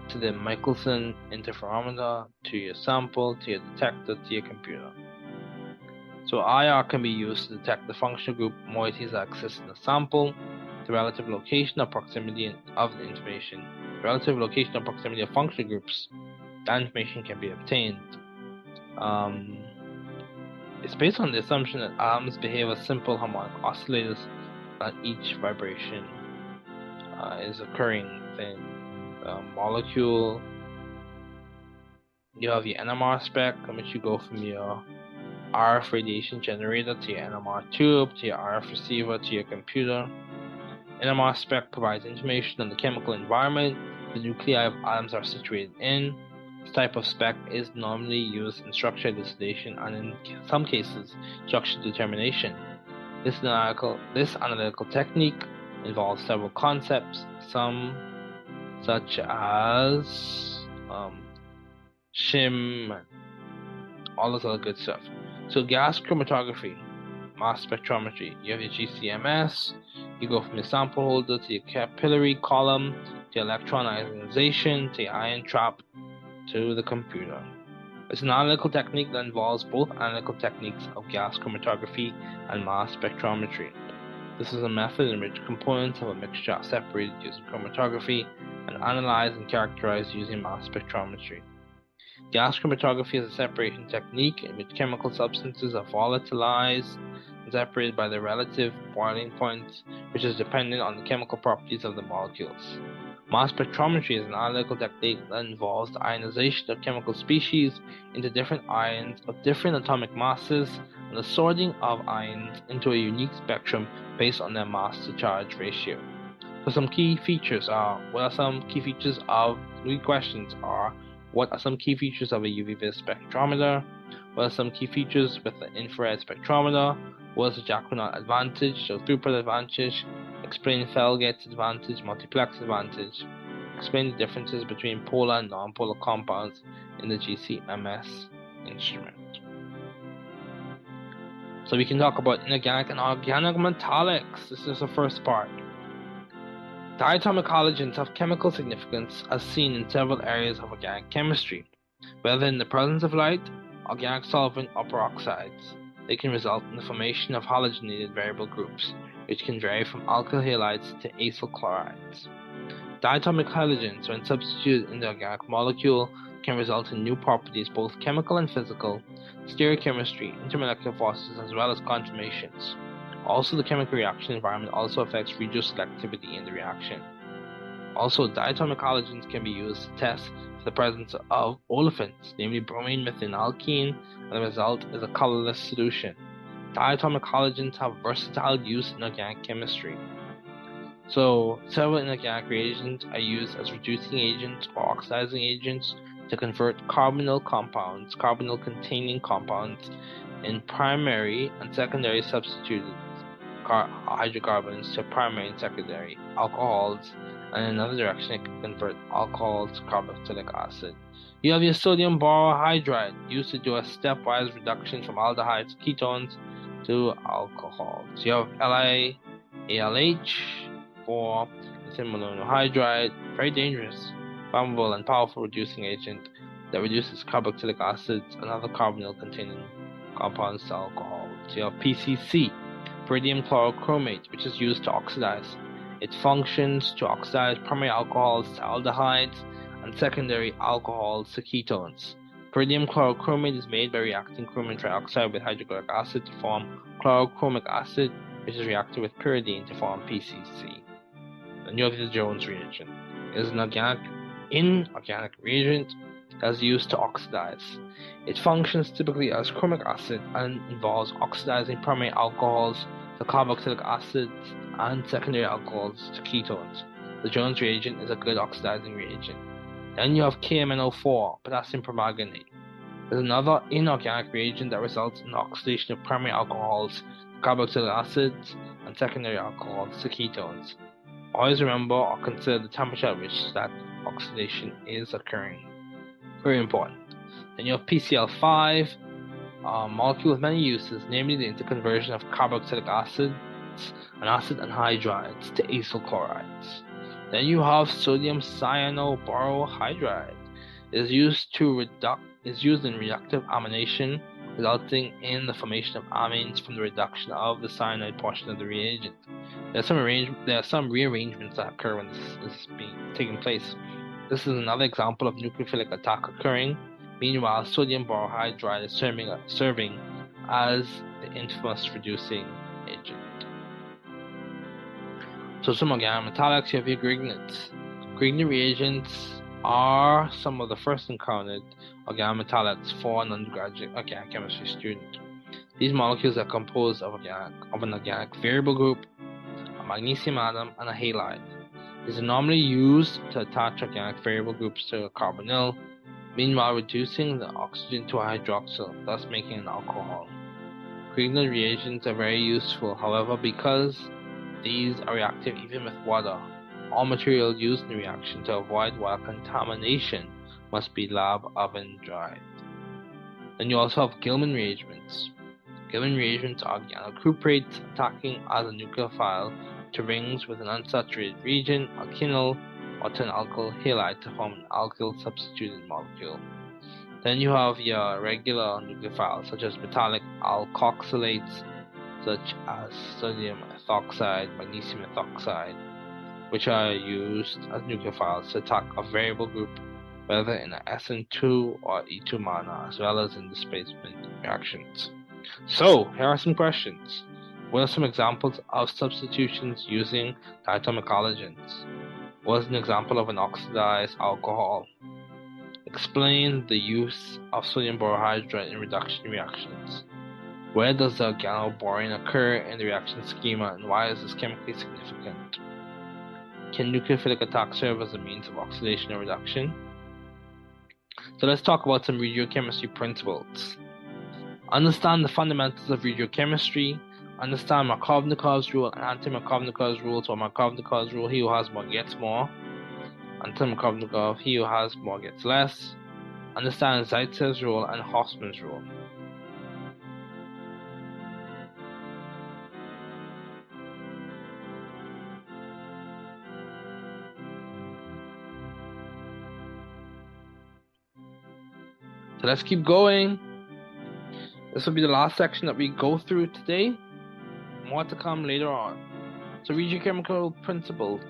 to the Michelson interferometer, to your sample, to your detector, to your computer. So IR can be used to detect the functional group moieties that exist in the sample, the relative location or proximity of the information, the relative location or proximity of functional groups. That information can be obtained. It's based on the assumption that atoms behave as simple harmonic oscillators, that each vibration is occurring within the molecule. You have your NMR spec, in which you go from your RF radiation generator to your NMR tube, to your RF receiver, to your computer. NMR spec provides information on the chemical environment the nuclei of atoms are situated in. This type of spec is normally used in structure elucidation and in some cases structure determination. This analytical technique involves several concepts, some such as shim and all this other good stuff. So gas chromatography, mass spectrometry, you have your GCMS, you go from your sample holder to your capillary column, to your electron ionization, to your ion trap, to the computer. It's an analytical technique that involves both analytical techniques of gas chromatography and mass spectrometry. This is a method in which components of a mixture are separated using chromatography and analyzed and characterized using mass spectrometry. Gas chromatography is a separation technique in which chemical substances are volatilized and separated by their relative boiling point, which is dependent on the chemical properties of the molecules. Mass spectrometry is an analytical technique that involves the ionization of chemical species into different ions of different atomic masses and the sorting of ions into a unique spectrum based on their mass to charge ratio. So some key features are, what are some key features of a UV-vis spectrometer? What are some key features with the infrared spectrometer? What is the Jacquinot advantage, so throughput advantage? Explain Felget's advantage, multiplex advantage. Explain the differences between polar and non-polar compounds in the GCMS instrument. So we can talk about inorganic and organic metallics. This is the first part. Diatomic halogens have chemical significance as seen in several areas of organic chemistry. Whether in the presence of light, organic solvent, or peroxides, they can result in the formation of halogenated variable groups, which can vary from alkyl halides to acyl chlorides. Diatomic halogens, when substituted in the organic molecule, can result in new properties, both chemical and physical, stereochemistry, intermolecular forces, as well as conformations. Also, the chemical reaction environment also affects regioselectivity in the reaction. Also, diatomic halogens can be used to test for the presence of olefins, namely bromine methane alkene, and the result is a colorless solution. Diatomic halogens have versatile use in organic chemistry. So, several inorganic reagents are used as reducing agents or oxidizing agents to convert carbonyl-containing compounds in primary and secondary substituted hydrocarbons to primary and secondary alcohols, and in another direction it can convert alcohol to carboxylic acid. You have your sodium borohydride, used to do a stepwise reduction from aldehydes to ketones to alcohols. You have LiALH for lithium monohydride, very dangerous, flammable and powerful reducing agent that reduces carboxylic acids and other carbonyl containing compounds to alcohol. So you have PCC, pyridium chlorochromate, which is used to oxidize. It functions to oxidize primary alcohols to aldehydes and secondary alcohols to ketones. Pyridium chlorochromate is made by reacting chromium trioxide with hydrochloric acid to form chlorochromic acid, which is reacted with pyridine to form PCC. Then you have the Jones reagent. It is an inorganic reagent that is used to oxidize. It functions typically as chromic acid and involves oxidizing primary alcohols to carboxylic acids and secondary alcohols to ketones. The Jones reagent is a good oxidizing reagent. Then you have KMnO4, potassium permanganate. There's another inorganic reagent that results in the oxidation of primary alcohols, carboxylic acids, and secondary alcohols, the ketones. Always remember or consider the temperature at which that oxidation is occurring. Very important. Then you have PCl5, a molecule with many uses, namely the interconversion of carboxylic acids, an acid anhydrides, to acyl chlorides. Then you have sodium cyanoborohydride. It is used in reductive amination, resulting in the formation of amines from the reduction of the cyanide portion of the reagent. There are some rearrangements that occur when this is taking place. This is another example of nucleophilic attack occurring. Meanwhile, sodium borohydride is serving as the infamous reducing agent. So some organic metallics, you have your Grignards. Grignard reagents are some of the first encountered organic metallics for an undergraduate organic chemistry student. These molecules are composed of an organic variable group, a magnesium atom, and a halide. These are normally used to attach organic variable groups to a carbonyl, meanwhile reducing the oxygen to a hydroxyl, thus making an alcohol. Grignard reagents are very useful, however, because these are reactive even with water. All material used in the reaction to avoid water contamination must be lab oven dried. Then you also have Gilman reagents. Gilman reagents are organocuprates attacking as a nucleophile to rings with an unsaturated region, alkenyl, or to an alkyl halide to form an alkyl substituted molecule. Then you have your regular nucleophiles such as metallic alkoxylates such as sodium ethoxide, magnesium ethoxide, which are used as nucleophiles to attack a variable group whether in an SN2 or E2 manner, as well as in displacement reactions. So, here are some questions. What are some examples of substitutions using diatomic halogens? What is an example of an oxidized alcohol? Explain the use of sodium borohydride in reduction reactions. Where does the organoborane occur in the reaction schema, and why is this chemically significant? Can nucleophilic attack serve as a means of oxidation or reduction? So let's talk about some regiochemistry principles. Understand the fundamentals of regiochemistry. Understand Markovnikov's rule and anti-Markovnikov's rule. So Markovnikov's rule, he who has more gets more. Anti-Markovnikov, he who has more gets less. Understand Zaitsev's rule and Hofmann's rule. So let's keep going. This will be the last section that we go through today. More to come later on. So regiochemical principles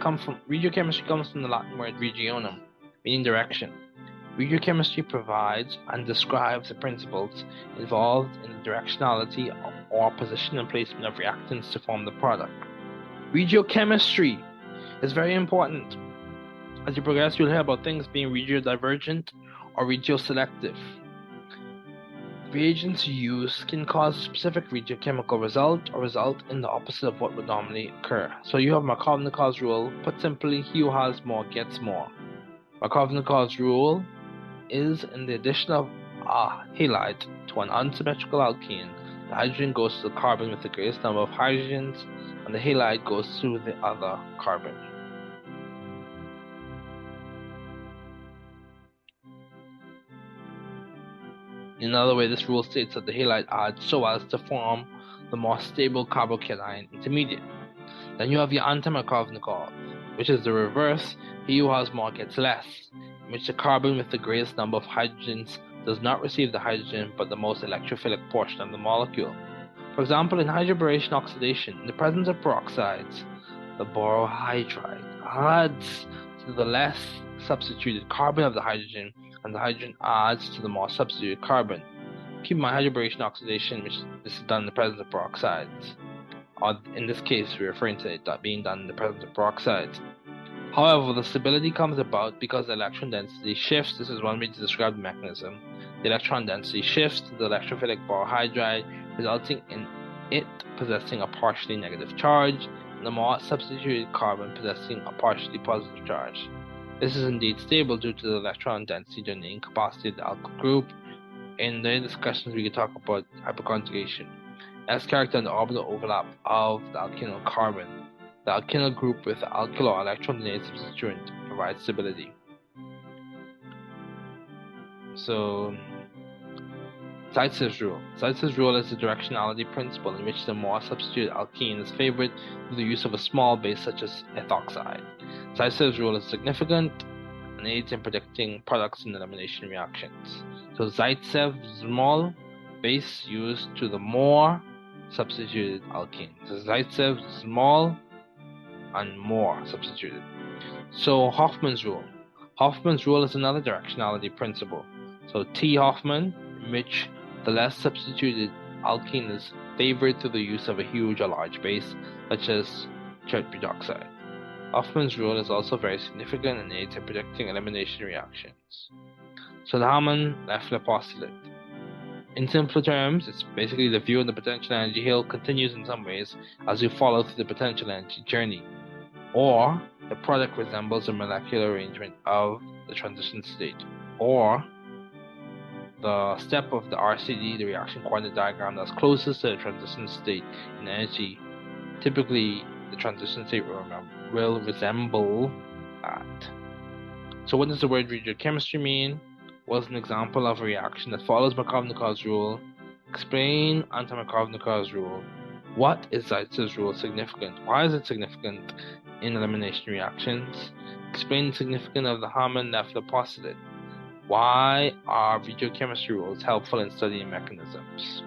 regiochemistry comes from the Latin word regionum, meaning direction. Regiochemistry provides and describes the principles involved in the directionality or position and placement of reactants to form the product. Regiochemistry is very important. As you progress, you'll hear about things being regiodivergent or regioselective. Reagents used can cause a specific regiochemical result or result in the opposite of what would normally occur. So you have Markovnikov's rule. Put simply, he who has more gets more. Markovnikov's rule is in the addition of a halide to an unsymmetrical alkene, the hydrogen goes to the carbon with the greatest number of hydrogens, and the halide goes to the other carbon. In another way, this rule states that the halide adds so as to form the more stable carbocation intermediate. Then you have your anti-Markovnikov, which is the reverse, he who has more gets less, in which the carbon with the greatest number of hydrogens does not receive the hydrogen but the most electrophilic portion of the molecule. For example, in hydroboration oxidation, in the presence of peroxides, the borohydride adds to the less substituted carbon of the hydrogen, and the hydrogen adds to the more substituted carbon. Keep in mind hydroboration oxidation, which this is done in the presence of peroxides. Or in this case, we're referring to it being done in the presence of peroxides. However, the stability comes about because the electron density shifts. This is one way to describe the mechanism. The electron density shifts to the electrophilic borohydride, resulting in it possessing a partially negative charge, the more substituted carbon possessing a partially positive charge. This is indeed stable due to the electron density during the incapacity of the alkyl group. In the discussions, we can talk about hyperconjugation. S character and the orbital overlap of the alkyl carbon. The alkyl group with the alkyl or electron-donated substituent provides stability. So, Zaitsev's rule. Zaitsev's rule is the directionality principle in which the more substituted alkene is favored through the use of a small base such as ethoxide. Zaitsev's rule is significant and aids in predicting products in elimination reactions. So Zaitsev's small base used to the more substituted alkene. So Zaitsev's small and more substituted. So Hoffman's rule. Hoffman's rule is another directionality principle. So T. Hoffman, in which the less substituted alkene is favored through the use of a huge or large base, such as tetroxide. Hoffman's rule is also very significant and aids in predicting elimination reactions. So the Hamann-Leffler postulate. In simpler terms, it's basically the view of the potential energy hill continues in some ways as you follow through the potential energy journey, or the product resembles a molecular arrangement of the transition state, or the step of the RCD, the reaction coordinate diagram, that's closest to the transition state in energy. Typically, the transition state will resemble that. So what does the word regiochemistry mean? Was an example of a reaction that follows Markovnikov's rule. Explain anti-Markovnikov's rule. What is Zaitsev's rule significant? Why is it significant in elimination reactions? Explain the significance of the Hamann-Leffler postulate. Why are regiochemistry rules helpful in studying mechanisms?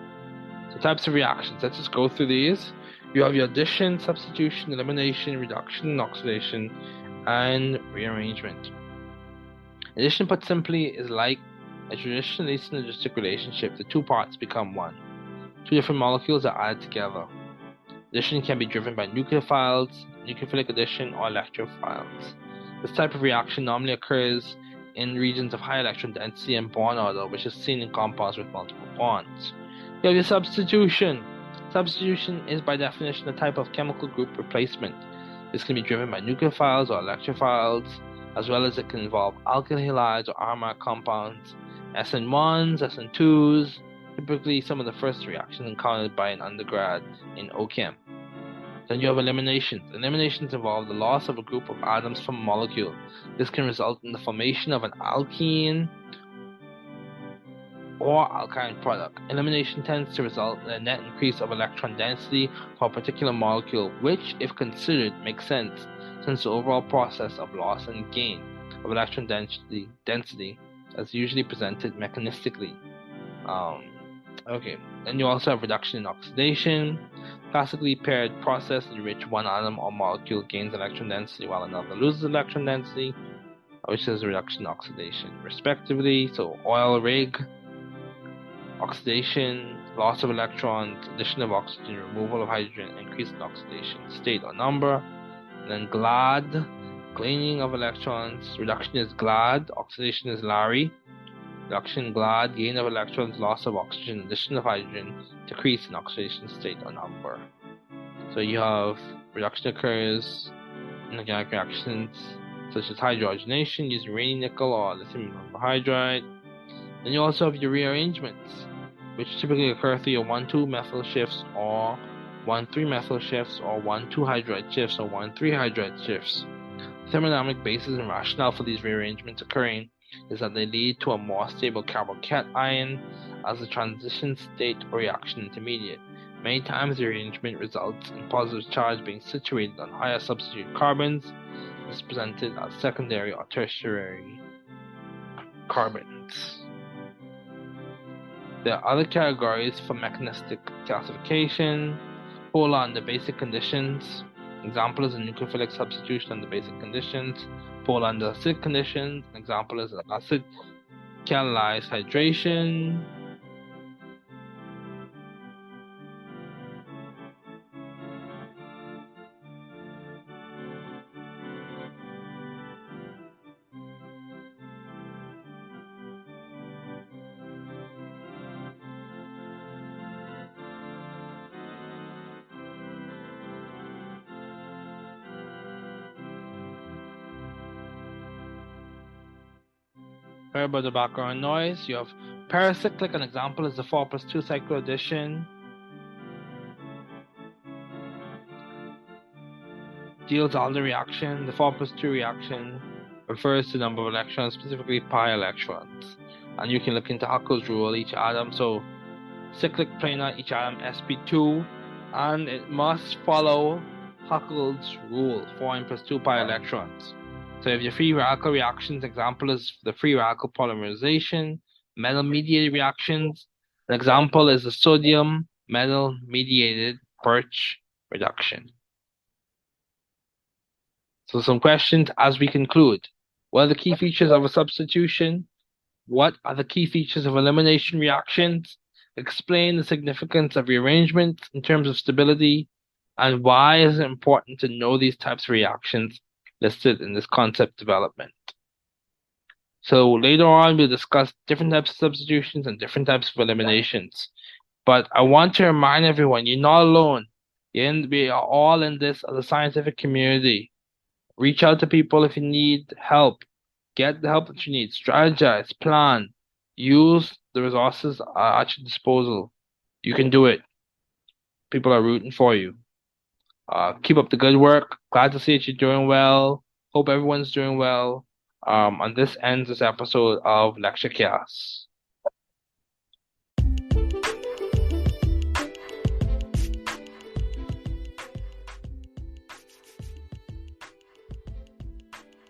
So types of reactions. Let's just go through these. You have your addition, substitution, elimination, reduction, oxidation, and rearrangement. Addition, put simply, is like a traditionally synergistic relationship. The two parts become one. Two different molecules are added together. Addition can be driven by nucleophiles, nucleophilic addition, or electrophiles. This type of reaction normally occurs in regions of high electron density and bond order, which is seen in compounds with multiple bonds. You have your substitution. Substitution is by definition a type of chemical group replacement. This can be driven by nucleophiles or electrophiles, as well as it can involve alkyl halides or aromatic compounds, SN1s, SN2s, typically some of the first reactions encountered by an undergrad in OChem. Then you have eliminations. Eliminations involve the loss of a group of atoms from a molecule. This can result in the formation of an alkene or alkyne product. Elimination tends to result in a net increase of electron density for a particular molecule, which, if considered, makes sense, since the overall process of loss and gain of electron density is usually presented mechanistically. Then you also have reduction and oxidation. Classically paired process in which one atom or molecule gains electron density while another loses electron density, which is reduction and oxidation, respectively. So oil rig, oxidation, loss of electrons, addition of oxygen, removal of hydrogen, increase in oxidation state or number. And then glad, gaining of electrons. Reduction is glad, oxidation is Larry. Reduction, glad, gain of electrons, loss of oxygen, addition of hydrogen, decrease in oxidation state or number. So you have reduction occurs in organic reactions such as hydrogenation using uranium nickel or lithium hydride. Then you also have your rearrangements, which typically occur through your 1,2 methyl shifts or 1,3 methyl shifts or 1,2 hydride shifts or 1,3 hydride shifts. The thermodynamic basis and rationale for these rearrangements occurring is that they lead to a more stable carbocation as a transition state or reaction intermediate. Many times the arrangement results in positive charge being situated on higher substitute carbons. This is presented as secondary or tertiary carbons. There are other categories for mechanistic classification. Polar under basic conditions. Example is a nucleophilic substitution under basic conditions. Polar under acidic conditions. An example is acid catalyzed hydration. Heard about the background noise. You have paracyclic. An example is the 4+2 cycle addition. Deals all the reaction. The 4+2 reaction refers to the number of electrons, specifically pi electrons. And you can look into Huckel's rule, each atom. So cyclic planar, each atom sp2, and it must follow Huckel's rule, 4n+2 pi electrons. So if your free radical reactions, example is the free radical polymerization, metal mediated reactions. An example is the sodium metal mediated Birch reduction. So some questions as we conclude. What are the key features of a substitution? What are the key features of elimination reactions? Explain the significance of rearrangement in terms of stability, and why is it important to know these types of reactions listed in this concept development. So later on, we'll discuss different types of substitutions and different types of eliminations. But I want to remind everyone, you're not alone. We are all in this as a scientific community. Reach out to people if you need help. Get the help that you need. Strategize, plan, use the resources at your disposal. You can do it. People are rooting for you. Keep up the good work. Glad to see that you're doing well. Hope everyone's doing well. And this ends this episode of Lecture Chaos.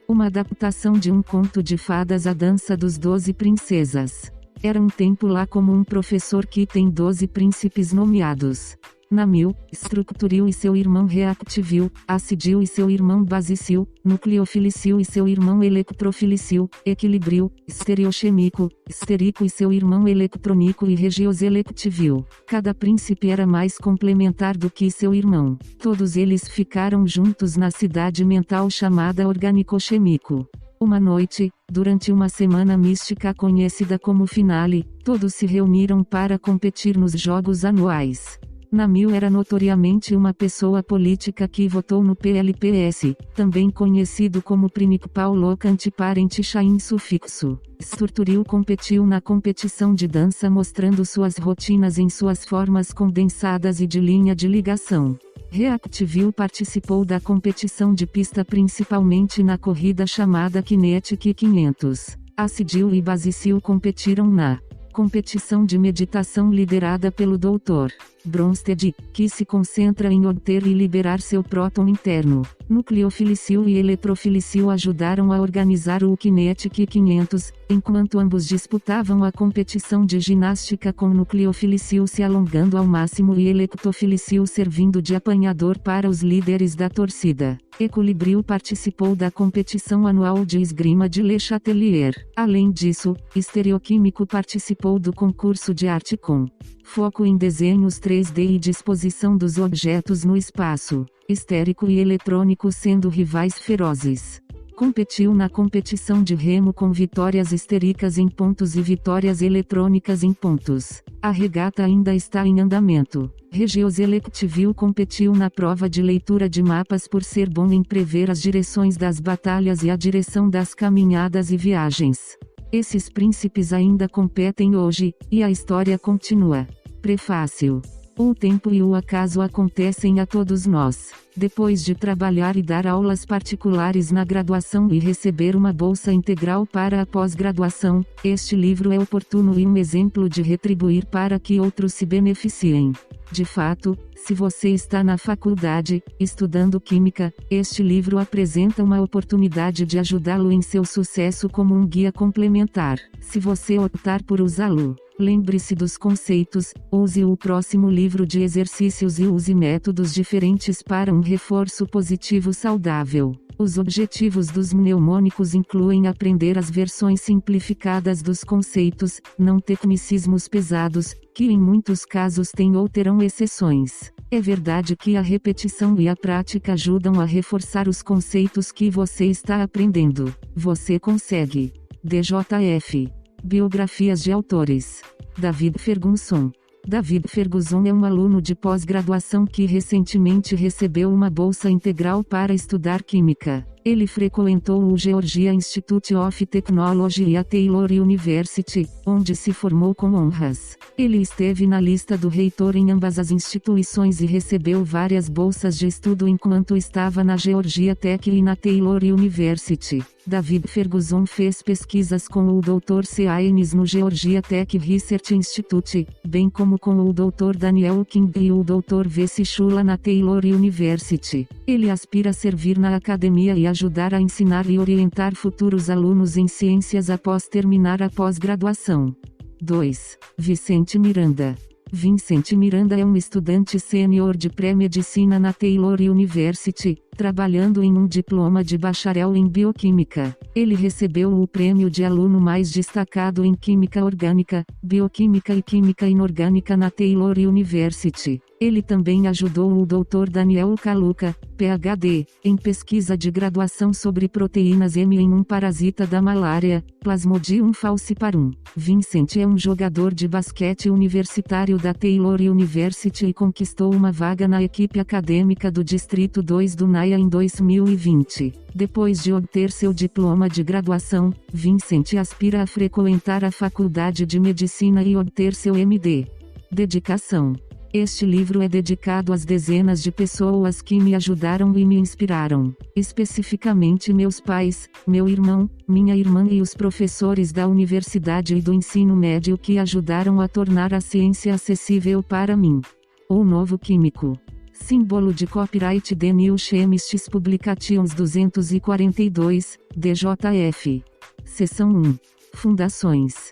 Uma adaptação de um conto de fadas, A Dança dos 12 Princesas. Era um tempo lá como um professor que tem 12 príncipes nomeados. Namil, Estructuril e seu irmão Reactivil, Acidil e seu irmão Basicil, Nucleofilicil e seu irmão Electrofilicil, Equilibril, Estereochemico, Esterico e seu irmão Electronico e Regioselectivil. Cada príncipe era mais complementar do que seu irmão. Todos eles ficaram juntos na cidade mental chamada Orgânico-Chemico. Uma noite, durante uma semana mística conhecida como Finale, todos se reuniram para competir nos jogos anuais. Namil era notoriamente uma pessoa política que votou no PLPS, também conhecido como Principal Locante Parente Chain Sufixo. Estructuril competiu na competição de dança mostrando suas rotinas em suas formas condensadas e de linha de ligação. Reactivil participou da competição de pista principalmente na corrida chamada Kinetic 500. Acidil e Basicil competiram na competição de meditação liderada pelo Dr. Bronsted, que se concentra em obter e liberar seu próton interno. Nucleofilicil e Eletrofilicil ajudaram a organizar o Kinetic 500, enquanto ambos disputavam a competição de ginástica com Nucleofilicil se alongando ao máximo e Electrofilicil servindo de apanhador para os líderes da torcida. Equilibril participou da competição anual de esgrima de Le Chatelier. Além disso, Estereoquímico participou do concurso de arte com foco em desenhos 3D e disposição dos objetos no espaço. Estérico e Eletrônico sendo rivais ferozes. Competiu na competição de remo com vitórias estéricas em pontos e vitórias eletrônicas em pontos. A regata ainda está em andamento. Regioselectivil competiu na prova de leitura de mapas por ser bom em prever as direções das batalhas e a direção das caminhadas e viagens. Esses príncipes ainda competem hoje, e a história continua. Prefácio. O tempo e o acaso acontecem a todos nós. Depois de trabalhar e dar aulas particulares na graduação e receber uma bolsa integral para a pós-graduação, este livro é oportuno e um exemplo de retribuir para que outros se beneficiem. De fato, se você está na faculdade, estudando química, este livro apresenta uma oportunidade de ajudá-lo em seu sucesso como um guia complementar. Se você optar por usá-lo, lembre-se dos conceitos, use o próximo livro de exercícios e use métodos diferentes para um reforço positivo saudável. Os objetivos dos mnemônicos incluem aprender as versões simplificadas dos conceitos, não tecnicismos pesados, que em muitos casos têm ou terão exceções. É verdade que a repetição e a prática ajudam a reforçar os conceitos que você está aprendendo. Você consegue. DJF. Biografias de autores. David Ferguson. David Ferguson é um aluno de pós-graduação que recentemente recebeu uma bolsa integral para estudar química. Ele frequentou o Georgia Institute of Technology e a Taylor University, onde se formou com honras. Ele esteve na lista do reitor em ambas as instituições e recebeu várias bolsas de estudo enquanto estava na Georgia Tech e na Taylor University. David Ferguson fez pesquisas com o Dr. C. Aines no Georgia Tech Research Institute, bem como com o Dr. Daniel King e o Dr. V. Shula na Taylor University. Ele aspira a servir na academia e ajudar a ensinar e orientar futuros alunos em ciências após terminar a pós-graduação. 2. Vicente Miranda. Vincent Miranda é um estudante sênior de pré-medicina na Taylor University, trabalhando em um diploma de bacharel em bioquímica. Ele recebeu o prêmio de aluno mais destacado em química orgânica, bioquímica e química inorgânica na Taylor University. Ele também ajudou o Dr. Daniel Kaluka, PhD, em pesquisa de graduação sobre proteínas M em um parasita da malária, Plasmodium falciparum. Vincent é um jogador de basquete universitário da Taylor University e conquistou uma vaga na equipe acadêmica do Distrito 2 do NAIA em 2020. Depois de obter seu diploma de graduação, Vincent aspira a frequentar a Faculdade de Medicina e obter seu MD. Dedicação. Este livro é dedicado às dezenas de pessoas que me ajudaram e me inspiraram, especificamente meus pais, meu irmão, minha irmã e os professores da universidade e do ensino médio que ajudaram a tornar a ciência acessível para mim. O Novo Químico. Símbolo de copyright The New Chemists Publications 242, DJF. Seção 1. Fundações.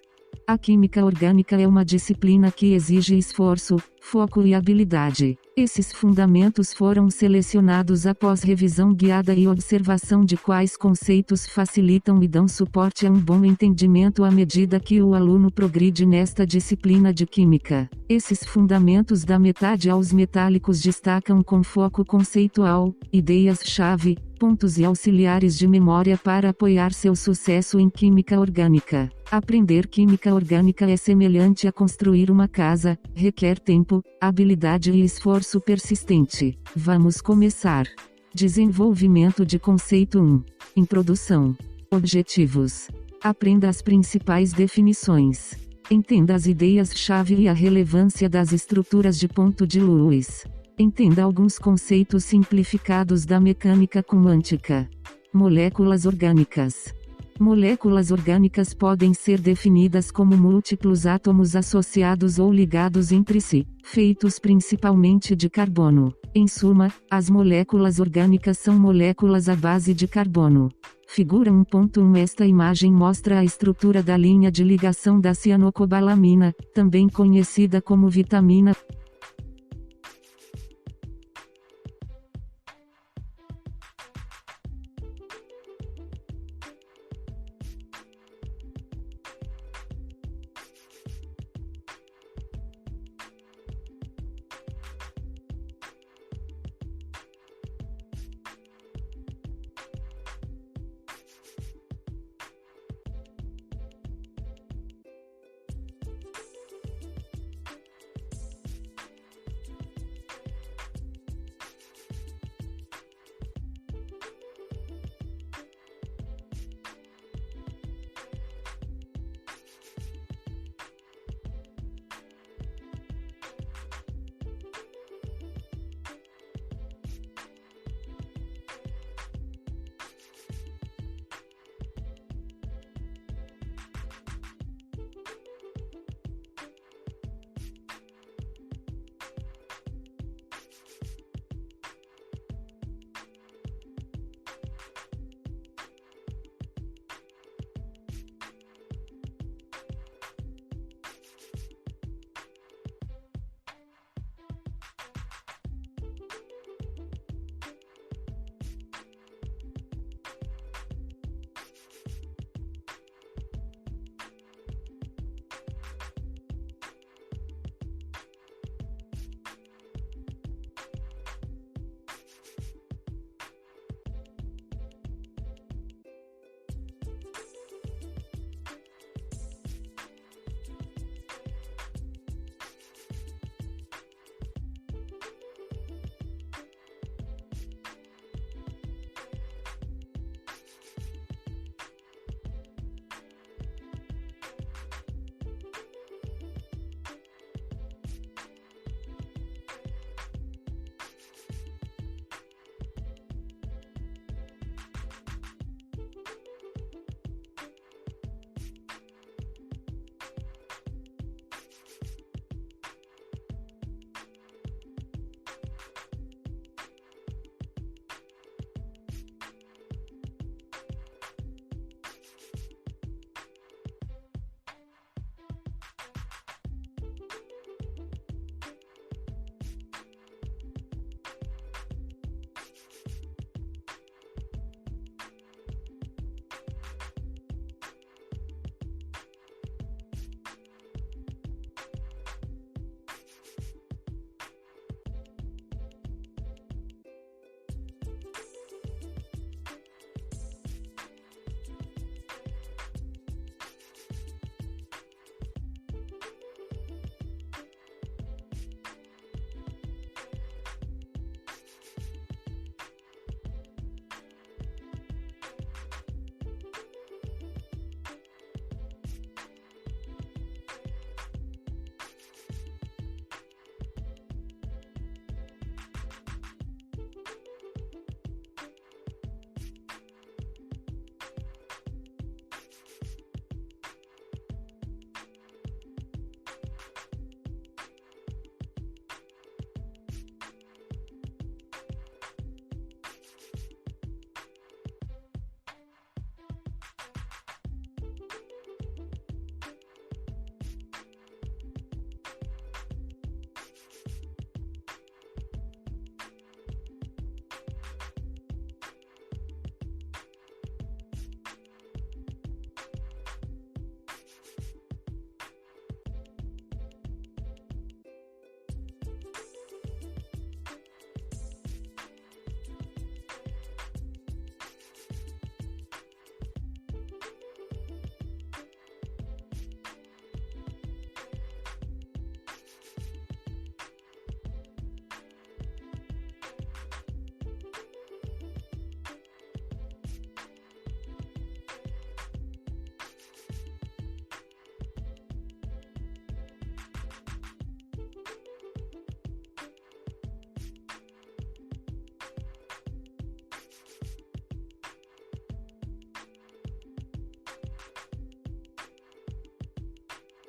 A química orgânica é uma disciplina que exige esforço, foco e habilidade. Esses fundamentos foram selecionados após revisão guiada e observação de quais conceitos facilitam e dão suporte a um bom entendimento à medida que o aluno progride nesta disciplina de química. Esses fundamentos da metade aos metálicos destacam com foco conceitual, ideias-chave, pontos e auxiliares de memória para apoiar seu sucesso em química orgânica. Aprender química orgânica é semelhante a construir uma casa, requer tempo, habilidade e esforço persistente. Vamos começar. Desenvolvimento de conceito 1. Introdução. Objetivos. Aprenda as principais definições. Entenda as ideias-chave e a relevância das estruturas de ponto de Lewis. Entenda alguns conceitos simplificados da mecânica quântica. Moléculas orgânicas. Moléculas orgânicas podem ser definidas como múltiplos átomos associados ou ligados entre si, feitos principalmente de carbono. Em suma, as moléculas orgânicas são moléculas à base de carbono. Figura 1.1. Esta imagem mostra a estrutura da linha de ligação da cianocobalamina, também conhecida como vitamina.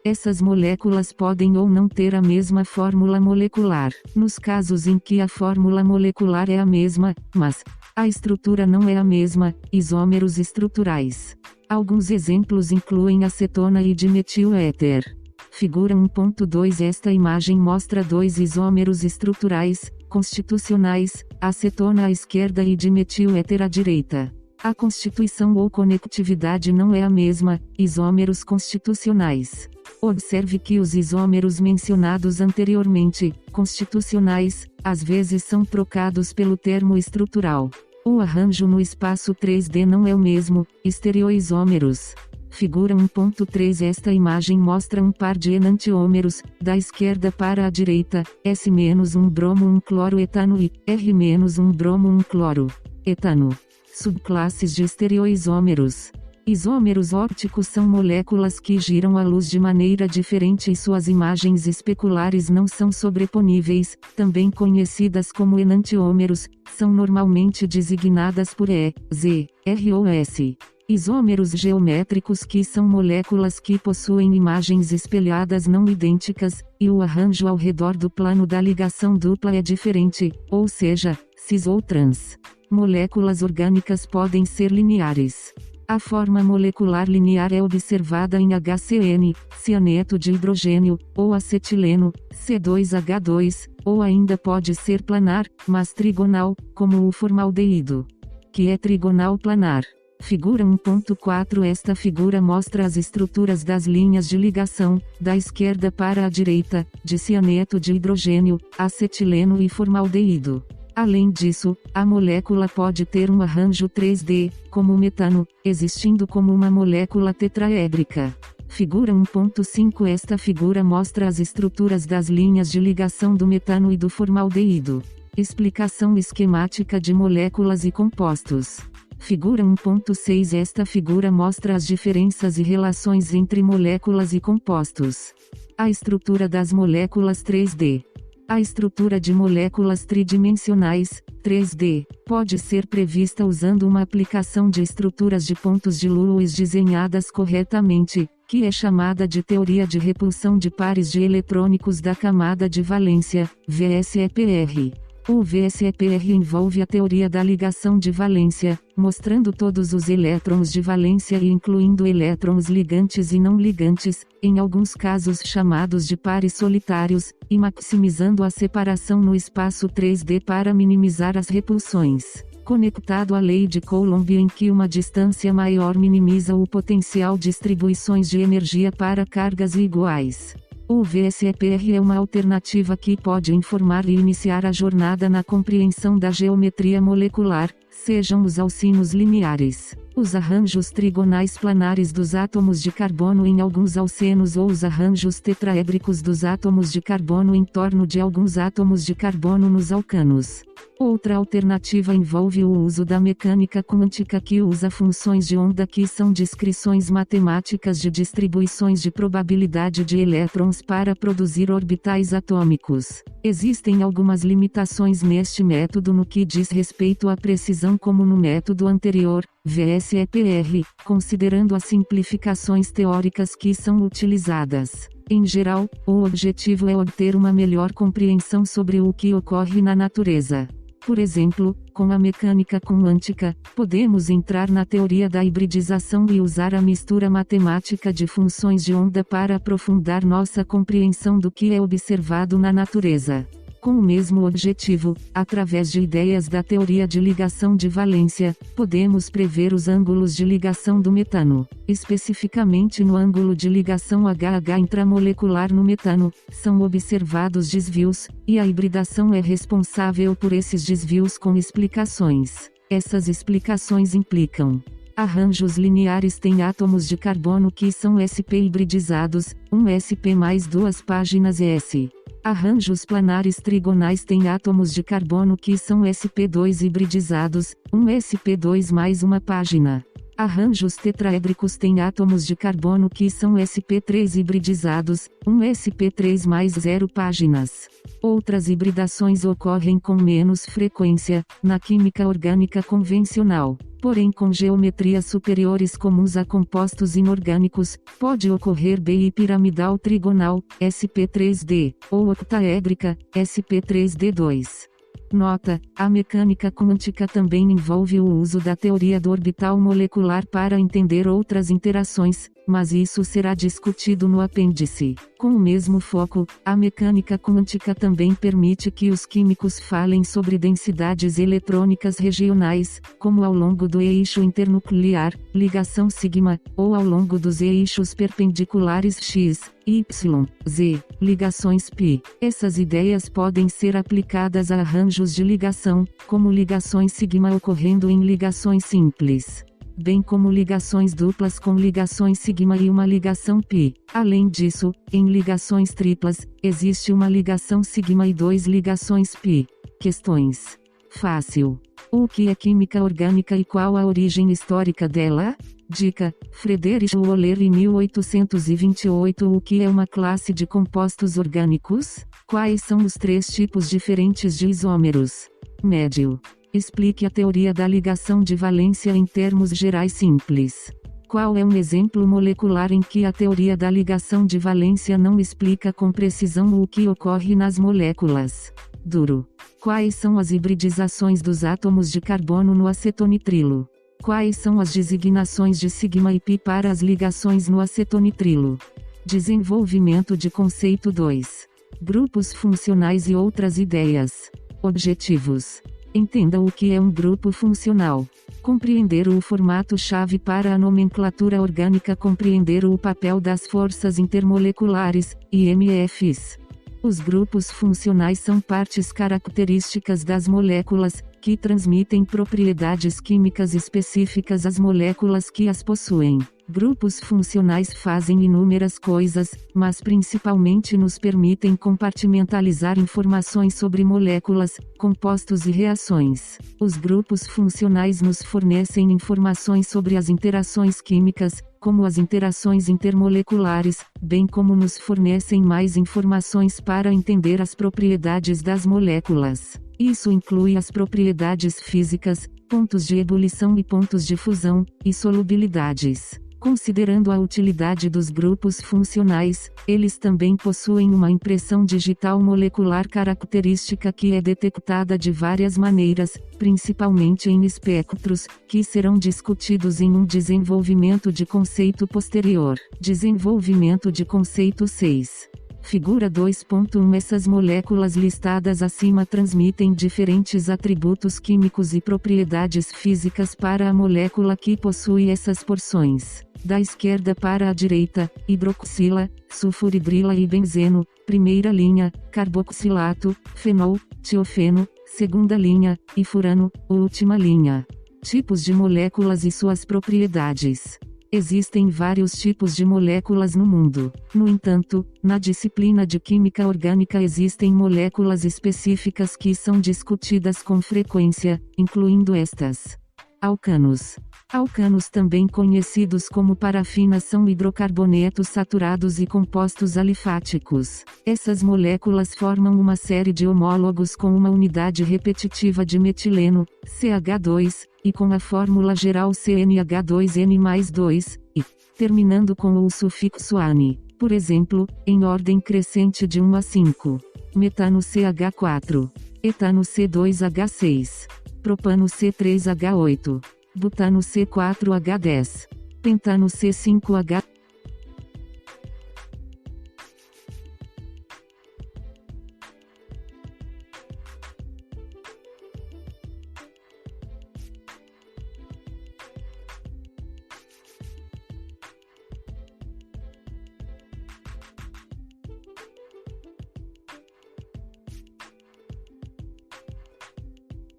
Essas moléculas podem ou não ter a mesma fórmula molecular. Nos casos em que a fórmula molecular é a mesma, mas a estrutura não é a mesma, isômeros estruturais. Alguns exemplos incluem acetona e dimetil-éter. Figura 1.2. Esta imagem mostra dois isômeros estruturais, constitucionais, acetona à esquerda e dimetil-éter à direita. A constituição ou conectividade não é a mesma, isômeros constitucionais. Observe que os isômeros mencionados anteriormente, constitucionais, às vezes são trocados pelo termo estrutural. O arranjo no espaço 3D não é o mesmo, estereoisômeros. Figura 1.3. Esta imagem mostra um par de enantiômeros, da esquerda para a direita, S-1 bromo 1 cloro etano e R-1 bromo 1 cloro etano. Subclasses de estereoisômeros. Isômeros ópticos são moléculas que giram a luz de maneira diferente e suas imagens especulares não são sobreponíveis, também conhecidas como enantiômeros, são normalmente designadas por E, Z, R ou S. Isômeros geométricos que são moléculas que possuem imagens espelhadas não idênticas, e o arranjo ao redor do plano da ligação dupla é diferente, ou seja, cis ou trans. Moléculas orgânicas podem ser lineares. A forma molecular linear é observada em HCN, cianeto de hidrogênio, ou acetileno, C2H2, ou ainda pode ser planar, mas trigonal, como o formaldeído, que é trigonal planar. Figura 1.4. Esta figura mostra as estruturas das linhas de ligação, da esquerda para a direita, de cianeto de hidrogênio, acetileno e formaldeído. Além disso, a molécula pode ter um arranjo 3D, como o metano, existindo como uma molécula tetraédrica. Figura 1.5. Esta figura mostra as estruturas das linhas de ligação do metano e do formaldeído. Explicação esquemática de moléculas e compostos. Figura 1.6. Esta figura mostra as diferenças e relações entre moléculas e compostos. A estrutura das moléculas 3D. A estrutura de moléculas tridimensionais, 3D, pode ser prevista usando uma aplicação de estruturas de pontos de Lewis desenhadas corretamente, que é chamada de teoria de repulsão de pares de eletrônicos da camada de valência, VSEPR. O VSEPR envolve a teoria da ligação de valência, mostrando todos os elétrons de valência e incluindo elétrons ligantes e não ligantes, em alguns casos chamados de pares solitários, e maximizando a separação no espaço 3D para minimizar as repulsões. Conectado à lei de Coulomb em que uma distância maior minimiza o potencial distribuições de energia para cargas iguais. O VSEPR é uma alternativa que pode informar e iniciar a jornada na compreensão da geometria molecular, sejam os alcinos lineares, os arranjos trigonais planares dos átomos de carbono em alguns alcenos ou os arranjos tetraédricos dos átomos de carbono em torno de alguns átomos de carbono nos alcanos. Outra alternativa envolve o uso da mecânica quântica que usa funções de onda que são descrições matemáticas de distribuições de probabilidade de elétrons para produzir orbitais atômicos. Existem algumas limitações neste método no que diz respeito à precisão como no método anterior, VSEPR, considerando as simplificações teóricas que são utilizadas. Em geral, o objetivo é obter uma melhor compreensão sobre o que ocorre na natureza. Por exemplo, com a mecânica quântica, podemos entrar na teoria da hibridização e usar a mistura matemática de funções de onda para aprofundar nossa compreensão do que é observado na natureza. Com o mesmo objetivo, através de ideias da teoria de ligação de valência, podemos prever os ângulos de ligação do metano. Especificamente no ângulo de ligação HH intramolecular no metano, são observados desvios, e a hibridação é responsável por esses desvios com explicações. Essas explicações implicam: arranjos lineares têm átomos de carbono que são sp hibridizados, um sp mais duas páginas S. Arranjos planares trigonais têm átomos de carbono que são sp2 hibridizados, um sp2 mais uma página. Arranjos tetraédricos têm átomos de carbono que são sp3 hibridizados, um sp3 mais 0 páginas. Outras hibridações ocorrem com menos frequência, na química orgânica convencional. Porém, com geometrias superiores comuns a compostos inorgânicos, pode ocorrer bipiramidal trigonal, SP3D, ou octaédrica, SP3D2. Nota: a mecânica quântica também envolve o uso da teoria do orbital molecular para entender outras interações, mas isso será discutido no apêndice. Com o mesmo foco, a mecânica quântica também permite que os químicos falem sobre densidades eletrônicas regionais, como ao longo do eixo internuclear, ligação sigma, ou ao longo dos eixos perpendiculares x, y, z, ligações π. Essas ideias podem ser aplicadas a arranjos de ligação, como ligações sigma ocorrendo em ligações simples, bem como ligações duplas com ligações sigma e uma ligação π. Além disso, em ligações triplas, existe uma ligação sigma e 2 ligações π. Questões. Fácil. O que é química orgânica e qual a origem histórica dela? Dica: Friedrich Wöhler em 1828. O que é uma classe de compostos orgânicos? Quais são os 3 tipos diferentes de isômeros? Médio. Explique a teoria da ligação de valência em termos gerais simples. Qual é um exemplo molecular em que a teoria da ligação de valência não explica com precisão o que ocorre nas moléculas? Duro. Quais são as hibridizações dos átomos de carbono no acetonitrilo? Quais são as designações de sigma e π para as ligações no acetonitrilo? Desenvolvimento de conceito 2. Grupos funcionais e outras ideias. Objetivos. Entenda o que é um grupo funcional. Compreender o formato-chave para a nomenclatura orgânica. Compreender o papel das forças intermoleculares, IMFs. Os grupos funcionais são partes características das moléculas, que transmitem propriedades químicas específicas às moléculas que as possuem. Grupos funcionais fazem inúmeras coisas, mas principalmente nos permitem compartimentalizar informações sobre moléculas, compostos e reações. Os grupos funcionais nos fornecem informações sobre as interações químicas, como as interações intermoleculares, bem como nos fornecem mais informações para entender as propriedades das moléculas. Isso inclui as propriedades físicas, pontos de ebulição e pontos de fusão, e solubilidades. Considerando a utilidade dos grupos funcionais, eles também possuem uma impressão digital molecular característica que é detectada de várias maneiras, principalmente em espectros, que serão discutidos em um desenvolvimento de conceito posterior. Desenvolvimento de conceito 6. Figura 2.1. Essas moléculas listadas acima transmitem diferentes atributos químicos e propriedades físicas para a molécula que possui essas porções. Da esquerda para a direita: hidroxila, sulfuridrila e benzeno, primeira linha, carboxilato, fenol, tiofeno, segunda linha, e furano, última linha. Tipos de moléculas e suas propriedades. Existem vários tipos de moléculas no mundo. No entanto, na disciplina de química orgânica existem moléculas específicas que são discutidas com frequência, incluindo estas. Alcanos. Alcanos, também conhecidos como parafinas, são hidrocarbonetos saturados e compostos alifáticos. Essas moléculas formam uma série de homólogos com uma unidade repetitiva de metileno, CH2, e com a fórmula geral CnH2n+2, e, terminando com o sufixo -ane. Por exemplo, em ordem crescente de 1 a 5. Metano CH4. Etano C2H6. Propano C3H8. Butano C4H10. Pentano C5H.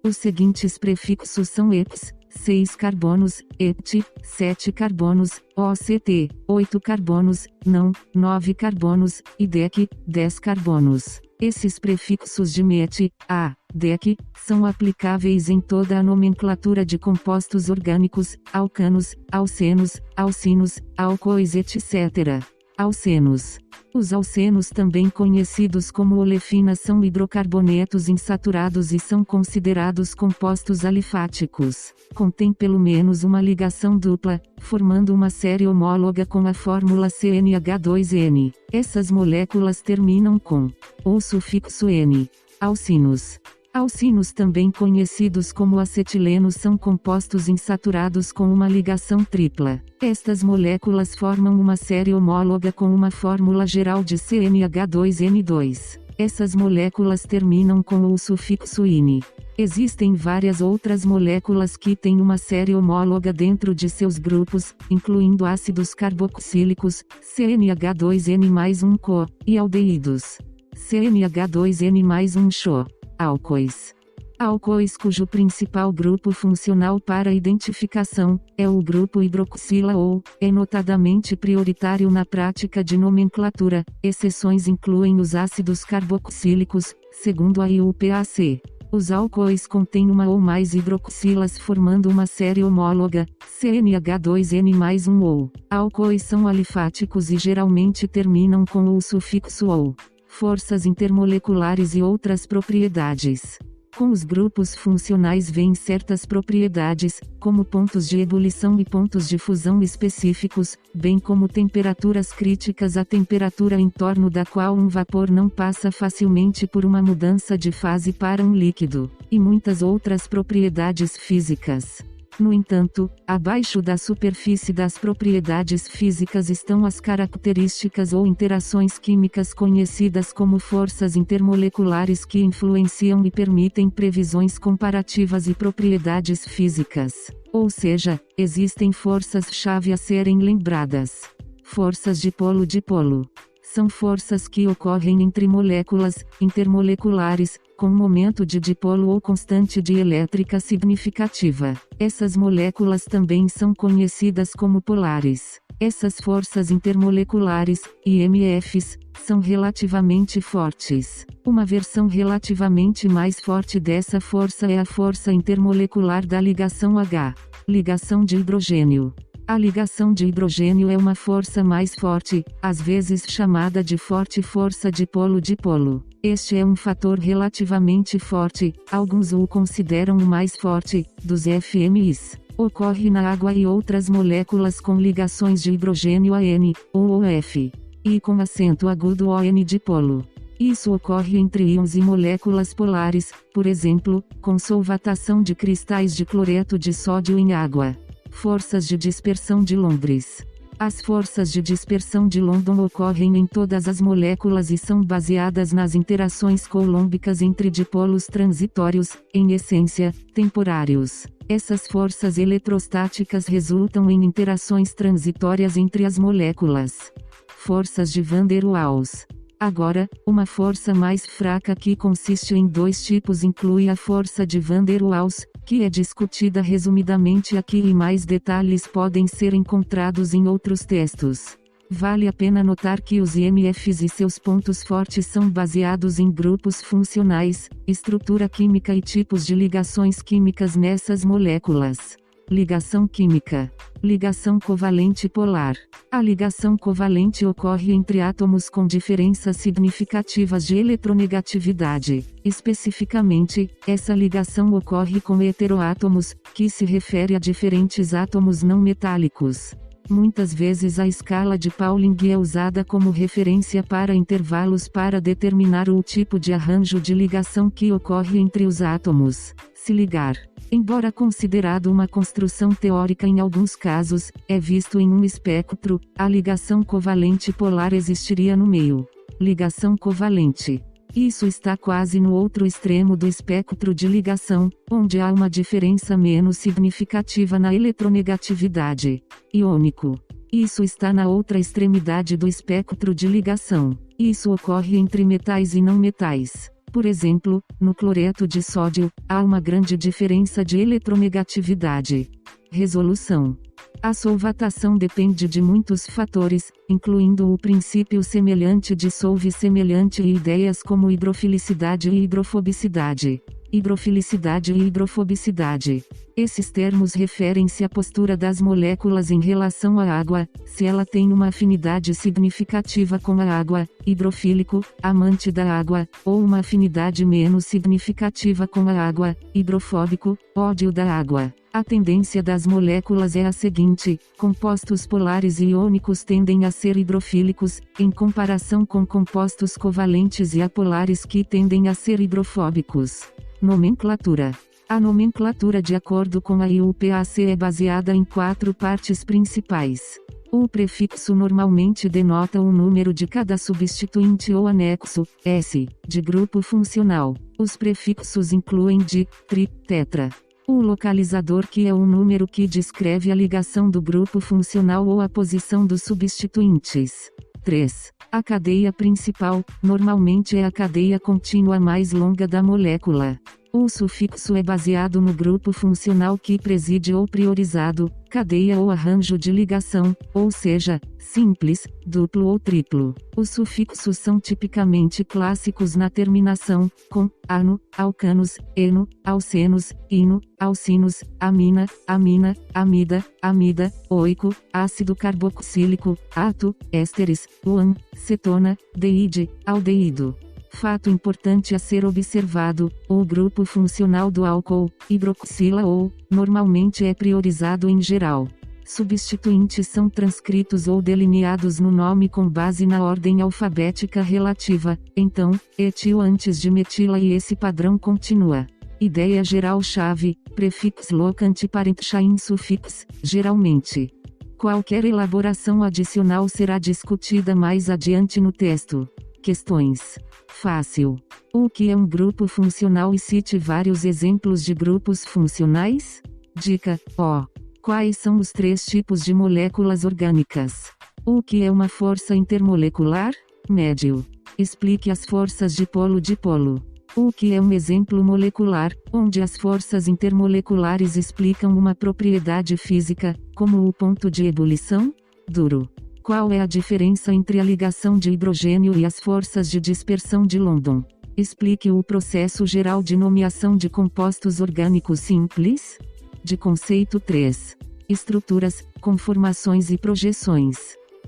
Os seguintes prefixos são eps, 6 carbonos, ept, 7 carbonos, oct, 8 carbonos, não, 9 carbonos, e dec, 10 carbonos. Esses prefixos de met, a, dec, são aplicáveis em toda a nomenclatura de compostos orgânicos, alcanos, alcenos, alcinos, álcoois etc. Alcenos. Os alcenos, também conhecidos como olefinas, são hidrocarbonetos insaturados e são considerados compostos alifáticos. Contém pelo menos uma ligação dupla, formando uma série homóloga com a fórmula CnH2n. Essas moléculas terminam com ou sufixo N. Alcinos. Alcinos, também conhecidos como acetilenos, são compostos insaturados com uma ligação tripla. Estas moléculas formam uma série homóloga com uma fórmula geral de CnH2n2. Essas moléculas terminam com o sufixo -ine. Existem várias outras moléculas que têm uma série homóloga dentro de seus grupos, incluindo ácidos carboxílicos, CnH2n mais um CO, e aldeídos, CnH2n mais um CHO. Álcoois. Álcoois cujo principal grupo funcional para identificação é o grupo hidroxila ou é notadamente prioritário na prática de nomenclatura. Exceções incluem os ácidos carboxílicos, segundo a IUPAC. Os álcoois contêm uma ou mais hidroxilas formando uma série homóloga, CnH2n mais um ou. Álcoois são alifáticos e geralmente terminam com o sufixo ou. Forças intermoleculares e outras propriedades. Com os grupos funcionais vêm certas propriedades, como pontos de ebulição e pontos de fusão específicos, bem como temperaturas críticas, a temperatura em torno da qual um vapor não passa facilmente por uma mudança de fase para um líquido, e muitas outras propriedades físicas. No entanto, abaixo da superfície das propriedades físicas estão as características ou interações químicas conhecidas como forças intermoleculares que influenciam e permitem previsões comparativas e propriedades físicas. Ou seja, existem forças-chave a serem lembradas. Forças dipolo-dipolo. São forças que ocorrem entre moléculas, intermoleculares, com momento de dipolo ou constante de elétrica significativa. Essas moléculas também são conhecidas como polares. Essas forças intermoleculares, IMFs, são relativamente fortes. Uma versão relativamente mais forte dessa força é a força intermolecular da ligação H. Ligação de hidrogênio. A ligação de hidrogênio é uma força mais forte, às vezes chamada de forte força dipolo-dipolo. Este é um fator relativamente forte, alguns o consideram o mais forte, dos FMIs. Ocorre na água e outras moléculas com ligações de hidrogênio AN, ou OF, e com acento agudo ON dipolo. Isso ocorre entre íons e moléculas polares, por exemplo, com solvatação de cristais de cloreto de sódio em água. Forças de dispersão de Londres. As forças de dispersão de London ocorrem em todas as moléculas e são baseadas nas interações coulomбicas entre dipolos transitórios, em essência, temporários. Essas forças eletrostáticas resultam em interações transitórias entre as moléculas. Forças de Van der Waals. Agora, uma força mais fraca que consiste em dois tipos inclui a força de Van der Waals, que é discutida resumidamente aqui e mais detalhes podem ser encontrados em outros textos. Vale a pena notar que os IMFs e seus pontos fortes são baseados em grupos funcionais, estrutura química e tipos de ligações químicas nessas moléculas. Ligação química. Ligação covalente polar. A ligação covalente ocorre entre átomos com diferenças significativas de eletronegatividade. Especificamente, essa ligação ocorre com heteroátomos, que se refere a diferentes átomos não metálicos. Muitas vezes a escala de Pauling é usada como referência para intervalos para determinar o tipo de arranjo de ligação que ocorre entre os átomos. Se ligar. Embora considerado uma construção teórica em alguns casos, é visto em um espectro, a ligação covalente polar existiria no meio. Ligação covalente. Isso está quase no outro extremo do espectro de ligação, onde há uma diferença menos significativa na eletronegatividade. Iônico. Isso está na outra extremidade do espectro de ligação. Isso ocorre entre metais e não metais. Por exemplo, no cloreto de sódio, há uma grande diferença de eletronegatividade. Resolução. A solvatação depende de muitos fatores, incluindo o princípio semelhante dissolve semelhante e ideias como hidrofilicidade e hidrofobicidade. hidrofilicidade e hidrofobicidade. Esses termos referem-se à postura das moléculas em relação à água, se ela tem uma afinidade significativa com a água, hidrofílico, amante da água, ou uma afinidade menos significativa com a água, hidrofóbico, ódio da água. A tendência das moléculas é a seguinte: compostos polares e iônicos tendem a ser hidrofílicos, em comparação com compostos covalentes e apolares que tendem a ser hidrofóbicos. Nomenclatura. A nomenclatura de acordo com a IUPAC é baseada em 4 partes principais. O prefixo normalmente denota o número de cada substituinte ou anexo, S, de grupo funcional. Os prefixos incluem di, tri, tetra. O localizador, que é o número que descreve a ligação do grupo funcional ou a posição dos substituintes. 3. A cadeia principal, normalmente é a cadeia contínua mais longa da molécula. O sufixo é baseado no grupo funcional que preside ou priorizado, cadeia ou arranjo de ligação, ou seja, simples, duplo ou triplo. Os sufixos são tipicamente clássicos na terminação, com ano, alcanos, eno, alcenos, ino, alcinos, amina, amina, amida, amida, oico, ácido carboxílico, ato, ésteres, uan, cetona, deide, aldeído. Fato importante a ser observado: o grupo funcional do álcool, hidroxila ou, normalmente é priorizado em geral. Substituintes são transcritos ou delineados no nome com base na ordem alfabética relativa, então, etil antes de metila e esse padrão continua. Ideia geral-chave, prefix locante parenchain sufix, geralmente. Qualquer elaboração adicional será discutida mais adiante no texto. Questões. Fácil. O que é um grupo funcional e cite vários exemplos de grupos funcionais? Dica: O. Quais são os 3 tipos de moléculas orgânicas? O que é uma força intermolecular? Médio. Explique as forças dipolo-dipolo. O que é um exemplo molecular, onde as forças intermoleculares explicam uma propriedade física, como o ponto de ebulição? Duro. Qual é a diferença entre a ligação de hidrogênio e as forças de dispersão de London? Explique o processo geral de nomeação de compostos orgânicos simples. De conceito 3. Estruturas, conformações e projeções.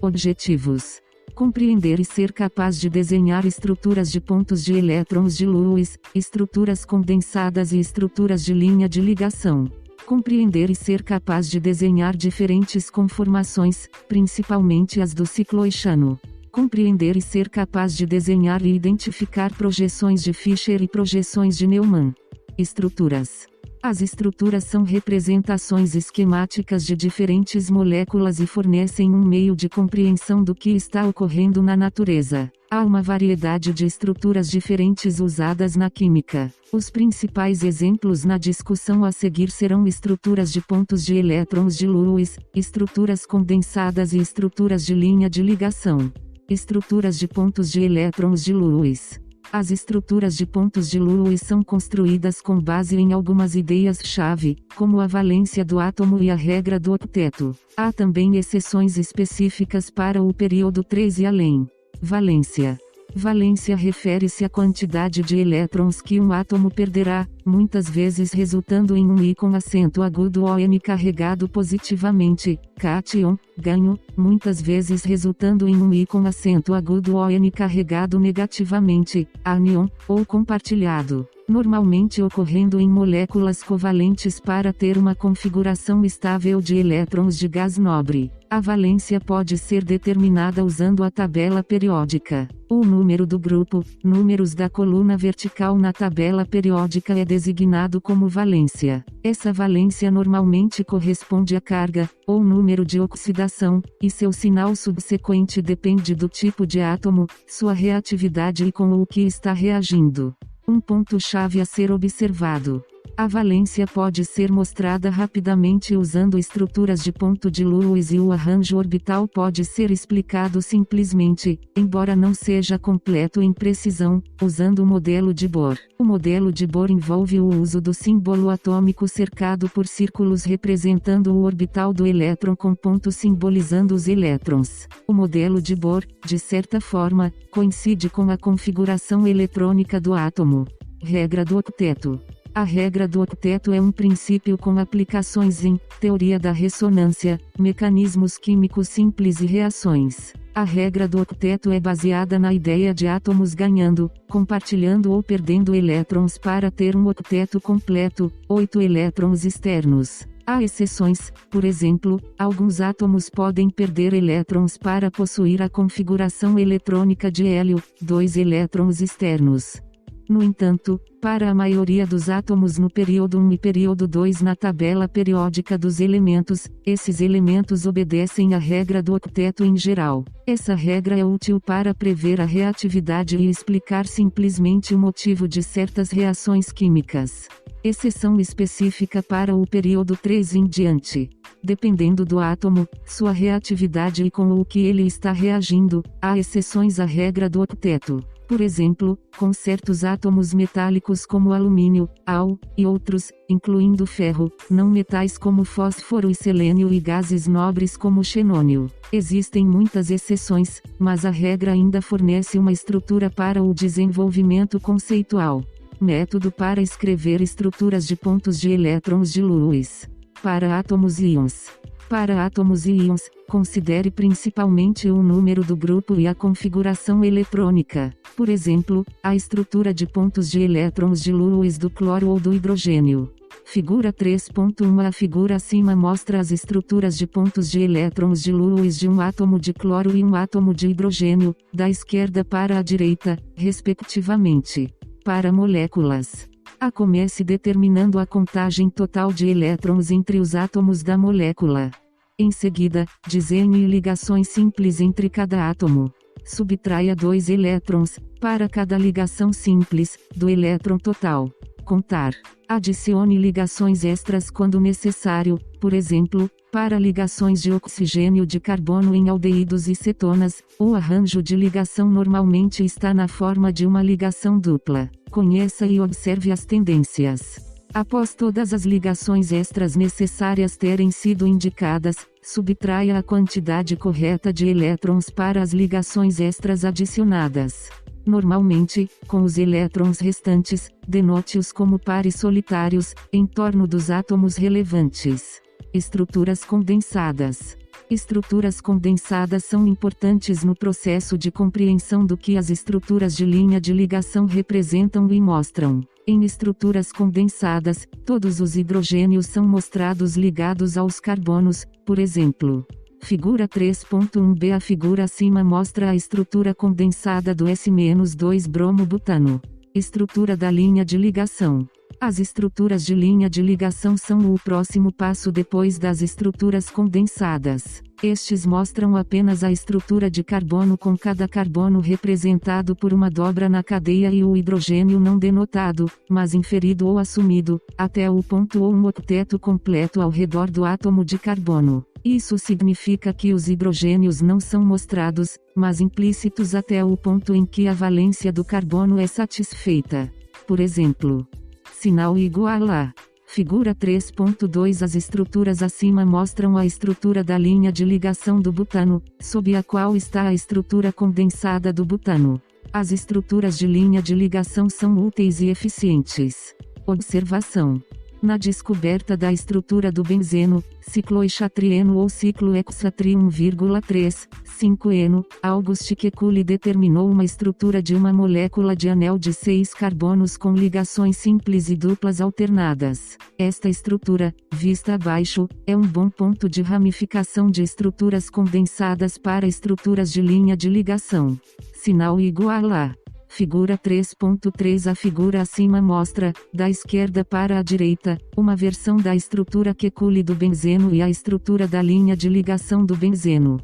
Objetivos. Compreender e ser capaz de desenhar estruturas de pontos de elétrons de Lewis, estruturas condensadas e estruturas de linha de ligação. Compreender e ser capaz de desenhar diferentes conformações, principalmente as do cicloichano. Compreender e ser capaz de desenhar e identificar projeções de Fischer e projeções de Neumann. Estruturas. As estruturas são representações esquemáticas de diferentes moléculas e fornecem um meio de compreensão do que está ocorrendo na natureza. Há uma variedade de estruturas diferentes usadas na química. Os principais exemplos na discussão a seguir serão estruturas de pontos de elétrons de Lewis, estruturas condensadas e estruturas de linha de ligação. Estruturas de pontos de elétrons de Lewis. As estruturas de pontos de Lewis são construídas com base em algumas ideias-chave, como a valência do átomo e a regra do octeto. Há também exceções específicas para o período 3 e além. Valência. Valência refere-se à quantidade de elétrons que um átomo perderá, muitas vezes resultando em um I com acento agudo ou N carregado positivamente, cátion, ganho, muitas vezes resultando em um I com acento agudo ou N carregado negativamente, anion, ou compartilhado, normalmente ocorrendo em moléculas covalentes para ter uma configuração estável de elétrons de gás nobre. A valência pode ser determinada usando a tabela periódica. O número do grupo, números da coluna vertical na tabela periódica é designado como valência. Essa valência normalmente corresponde à carga, ou número de oxidação, e seu sinal subsequente depende do tipo de átomo, sua reatividade e com o que está reagindo. Um ponto-chave a ser observado. A valência pode ser mostrada rapidamente usando estruturas de ponto de Lewis e o arranjo orbital pode ser explicado simplesmente, embora não seja completo em precisão, usando o modelo de Bohr. O modelo de Bohr envolve o uso do símbolo atômico cercado por círculos representando o orbital do elétron com pontos simbolizando os elétrons. O modelo de Bohr, de certa forma, coincide com a configuração eletrônica do átomo. Regra do octeto. A regra do octeto é um princípio com aplicações em teoria da ressonância, mecanismos químicos simples e reações. A regra do octeto é baseada na ideia de átomos ganhando, compartilhando ou perdendo elétrons para ter um octeto completo, 8 elétrons externos. Há exceções, por exemplo, alguns átomos podem perder elétrons para possuir a configuração eletrônica de hélio, 2 elétrons externos. No entanto, para a maioria dos átomos no período 1 e período 2 na tabela periódica dos elementos, esses elementos obedecem à regra do octeto em geral. Essa regra é útil para prever a reatividade e explicar simplesmente o motivo de certas reações químicas. Exceção específica para o período 3 em diante. Dependendo do átomo, sua reatividade e com o que ele está reagindo, há exceções à regra do octeto. Por exemplo, com certos átomos metálicos como alumínio, Al, e outros, incluindo ferro, não metais como fósforo e selênio e gases nobres como xenônio. Existem muitas exceções, mas a regra ainda fornece uma estrutura para o desenvolvimento conceitual. Método para escrever estruturas de pontos de elétrons de Lewis. Para átomos e íons. Para átomos e íons, considere principalmente o número do grupo e a configuração eletrônica. Por exemplo, a estrutura de pontos de elétrons de Lewis do cloro ou do hidrogênio. Figura 3.1. A figura acima mostra as estruturas de pontos de elétrons de Lewis de um átomo de cloro e um átomo de hidrogênio, da esquerda para a direita, respectivamente. Para moléculas. Comece determinando a contagem total de elétrons entre os átomos da molécula. Em seguida, desenhe ligações simples entre cada átomo. Subtraia 2 elétrons, para cada ligação simples, do elétron total. Contar. Adicione ligações extras quando necessário, por exemplo, para ligações de oxigênio de carbono em aldeídos e cetonas, o arranjo de ligação normalmente está na forma de uma ligação dupla. Conheça e observe as tendências. Após todas as ligações extras necessárias terem sido indicadas, subtraia a quantidade correta de elétrons para as ligações extras adicionadas. Normalmente, com os elétrons restantes, denote-os como pares solitários, em torno dos átomos relevantes. Estruturas condensadas. Estruturas condensadas são importantes no processo de compreensão do que as estruturas de linha de ligação representam e mostram. Em estruturas condensadas, todos os hidrogênios são mostrados ligados aos carbonos, por exemplo. Figura 3.1b. A figura acima mostra a estrutura condensada do S-2-bromobutano. Estrutura da linha de ligação. As estruturas de linha de ligação são o próximo passo depois das estruturas condensadas. Estes mostram apenas a estrutura de carbono com cada carbono representado por uma dobra na cadeia e o hidrogênio não denotado, mas inferido ou assumido, até o ponto ou um octeto completo ao redor do átomo de carbono. Isso significa que os hidrogênios não são mostrados, mas implícitos até o ponto em que a valência do carbono é satisfeita. Por exemplo, sinal igual a. Figura 3.2. As estruturas acima mostram a estrutura da linha de ligação do butano, sob a qual está a estrutura condensada do butano. As estruturas de linha de ligação são úteis e eficientes. Observação. Na descoberta da estrutura do benzeno, ciclohexatrieno ou ciclohexatri 1,3,5-eno, August Kekulé determinou uma estrutura de uma molécula de anel de 6 carbonos com ligações simples e duplas alternadas. Esta estrutura, vista abaixo, é um bom ponto de ramificação de estruturas condensadas para estruturas de linha de ligação. Sinal igual a. Figura 3.3. A figura acima mostra, da esquerda para a direita, uma versão da estrutura Kekulé do benzeno e a estrutura da linha de ligação do benzeno.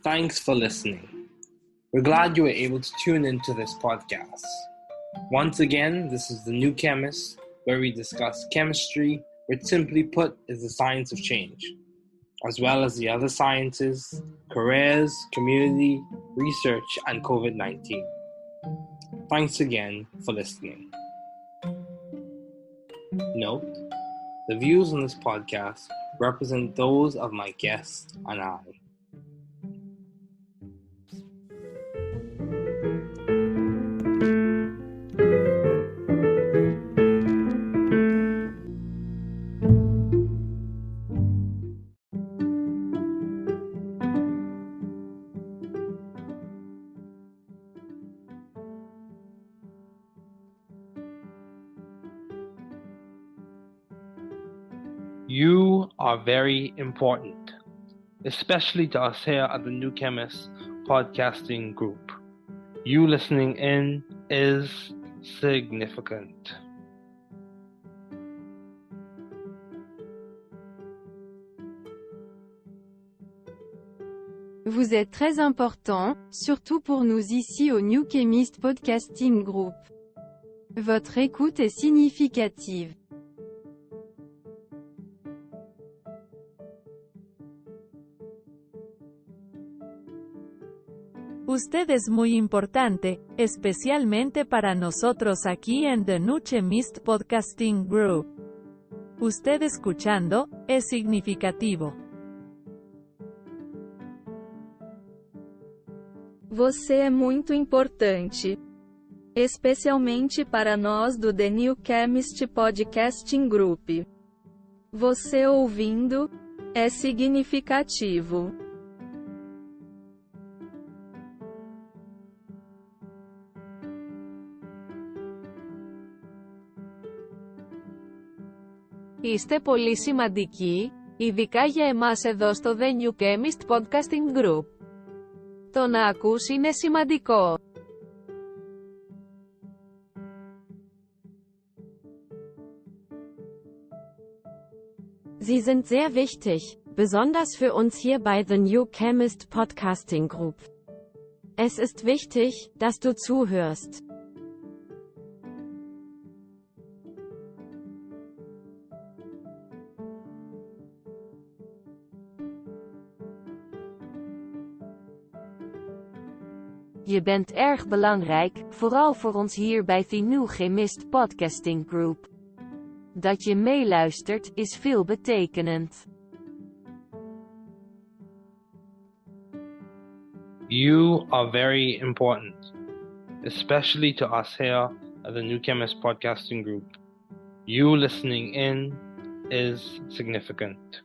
Thanks for listening. We're glad you were able to tune into this podcast. Once again, this is the New Chemist, where we discuss chemistry, which simply put is the science of change, as well as the other sciences, careers, community, research, and COVID-19. Thanks again for listening. Note, the views on this podcast represent those of my guests and I. You are very important, especially to us here at the New Chemist podcasting group. You listening in is significant. Vous êtes très important, surtout pour nous ici au New Chemist Podcasting Group. Votre écoute est significative. Usted es muy importante, especialmente para nosotros aquí en The New Chemist Podcasting Group. Usted escuchando, es significativo. Você é muito importante. Especialmente para nós do The New Chemist Podcasting Group. Você ouvindo, é significativo. Είστε πολύ σημαντικοί, ειδικά για εμάς εδώ στο The New Chemist Podcasting Group. Το να ακούς είναι σημαντικό. Sie sind sehr wichtig, besonders für uns hier bei The New Chemist Podcasting Group. Es ist wichtig, dass du zuhörst. Je bent erg belangrijk, vooral voor ons hier bij The New Chemist Podcasting Group. Dat je meeluistert, is veelbetekenend. You are very important, especially to us here at the New Chemist Podcasting Group. You listening in is significant.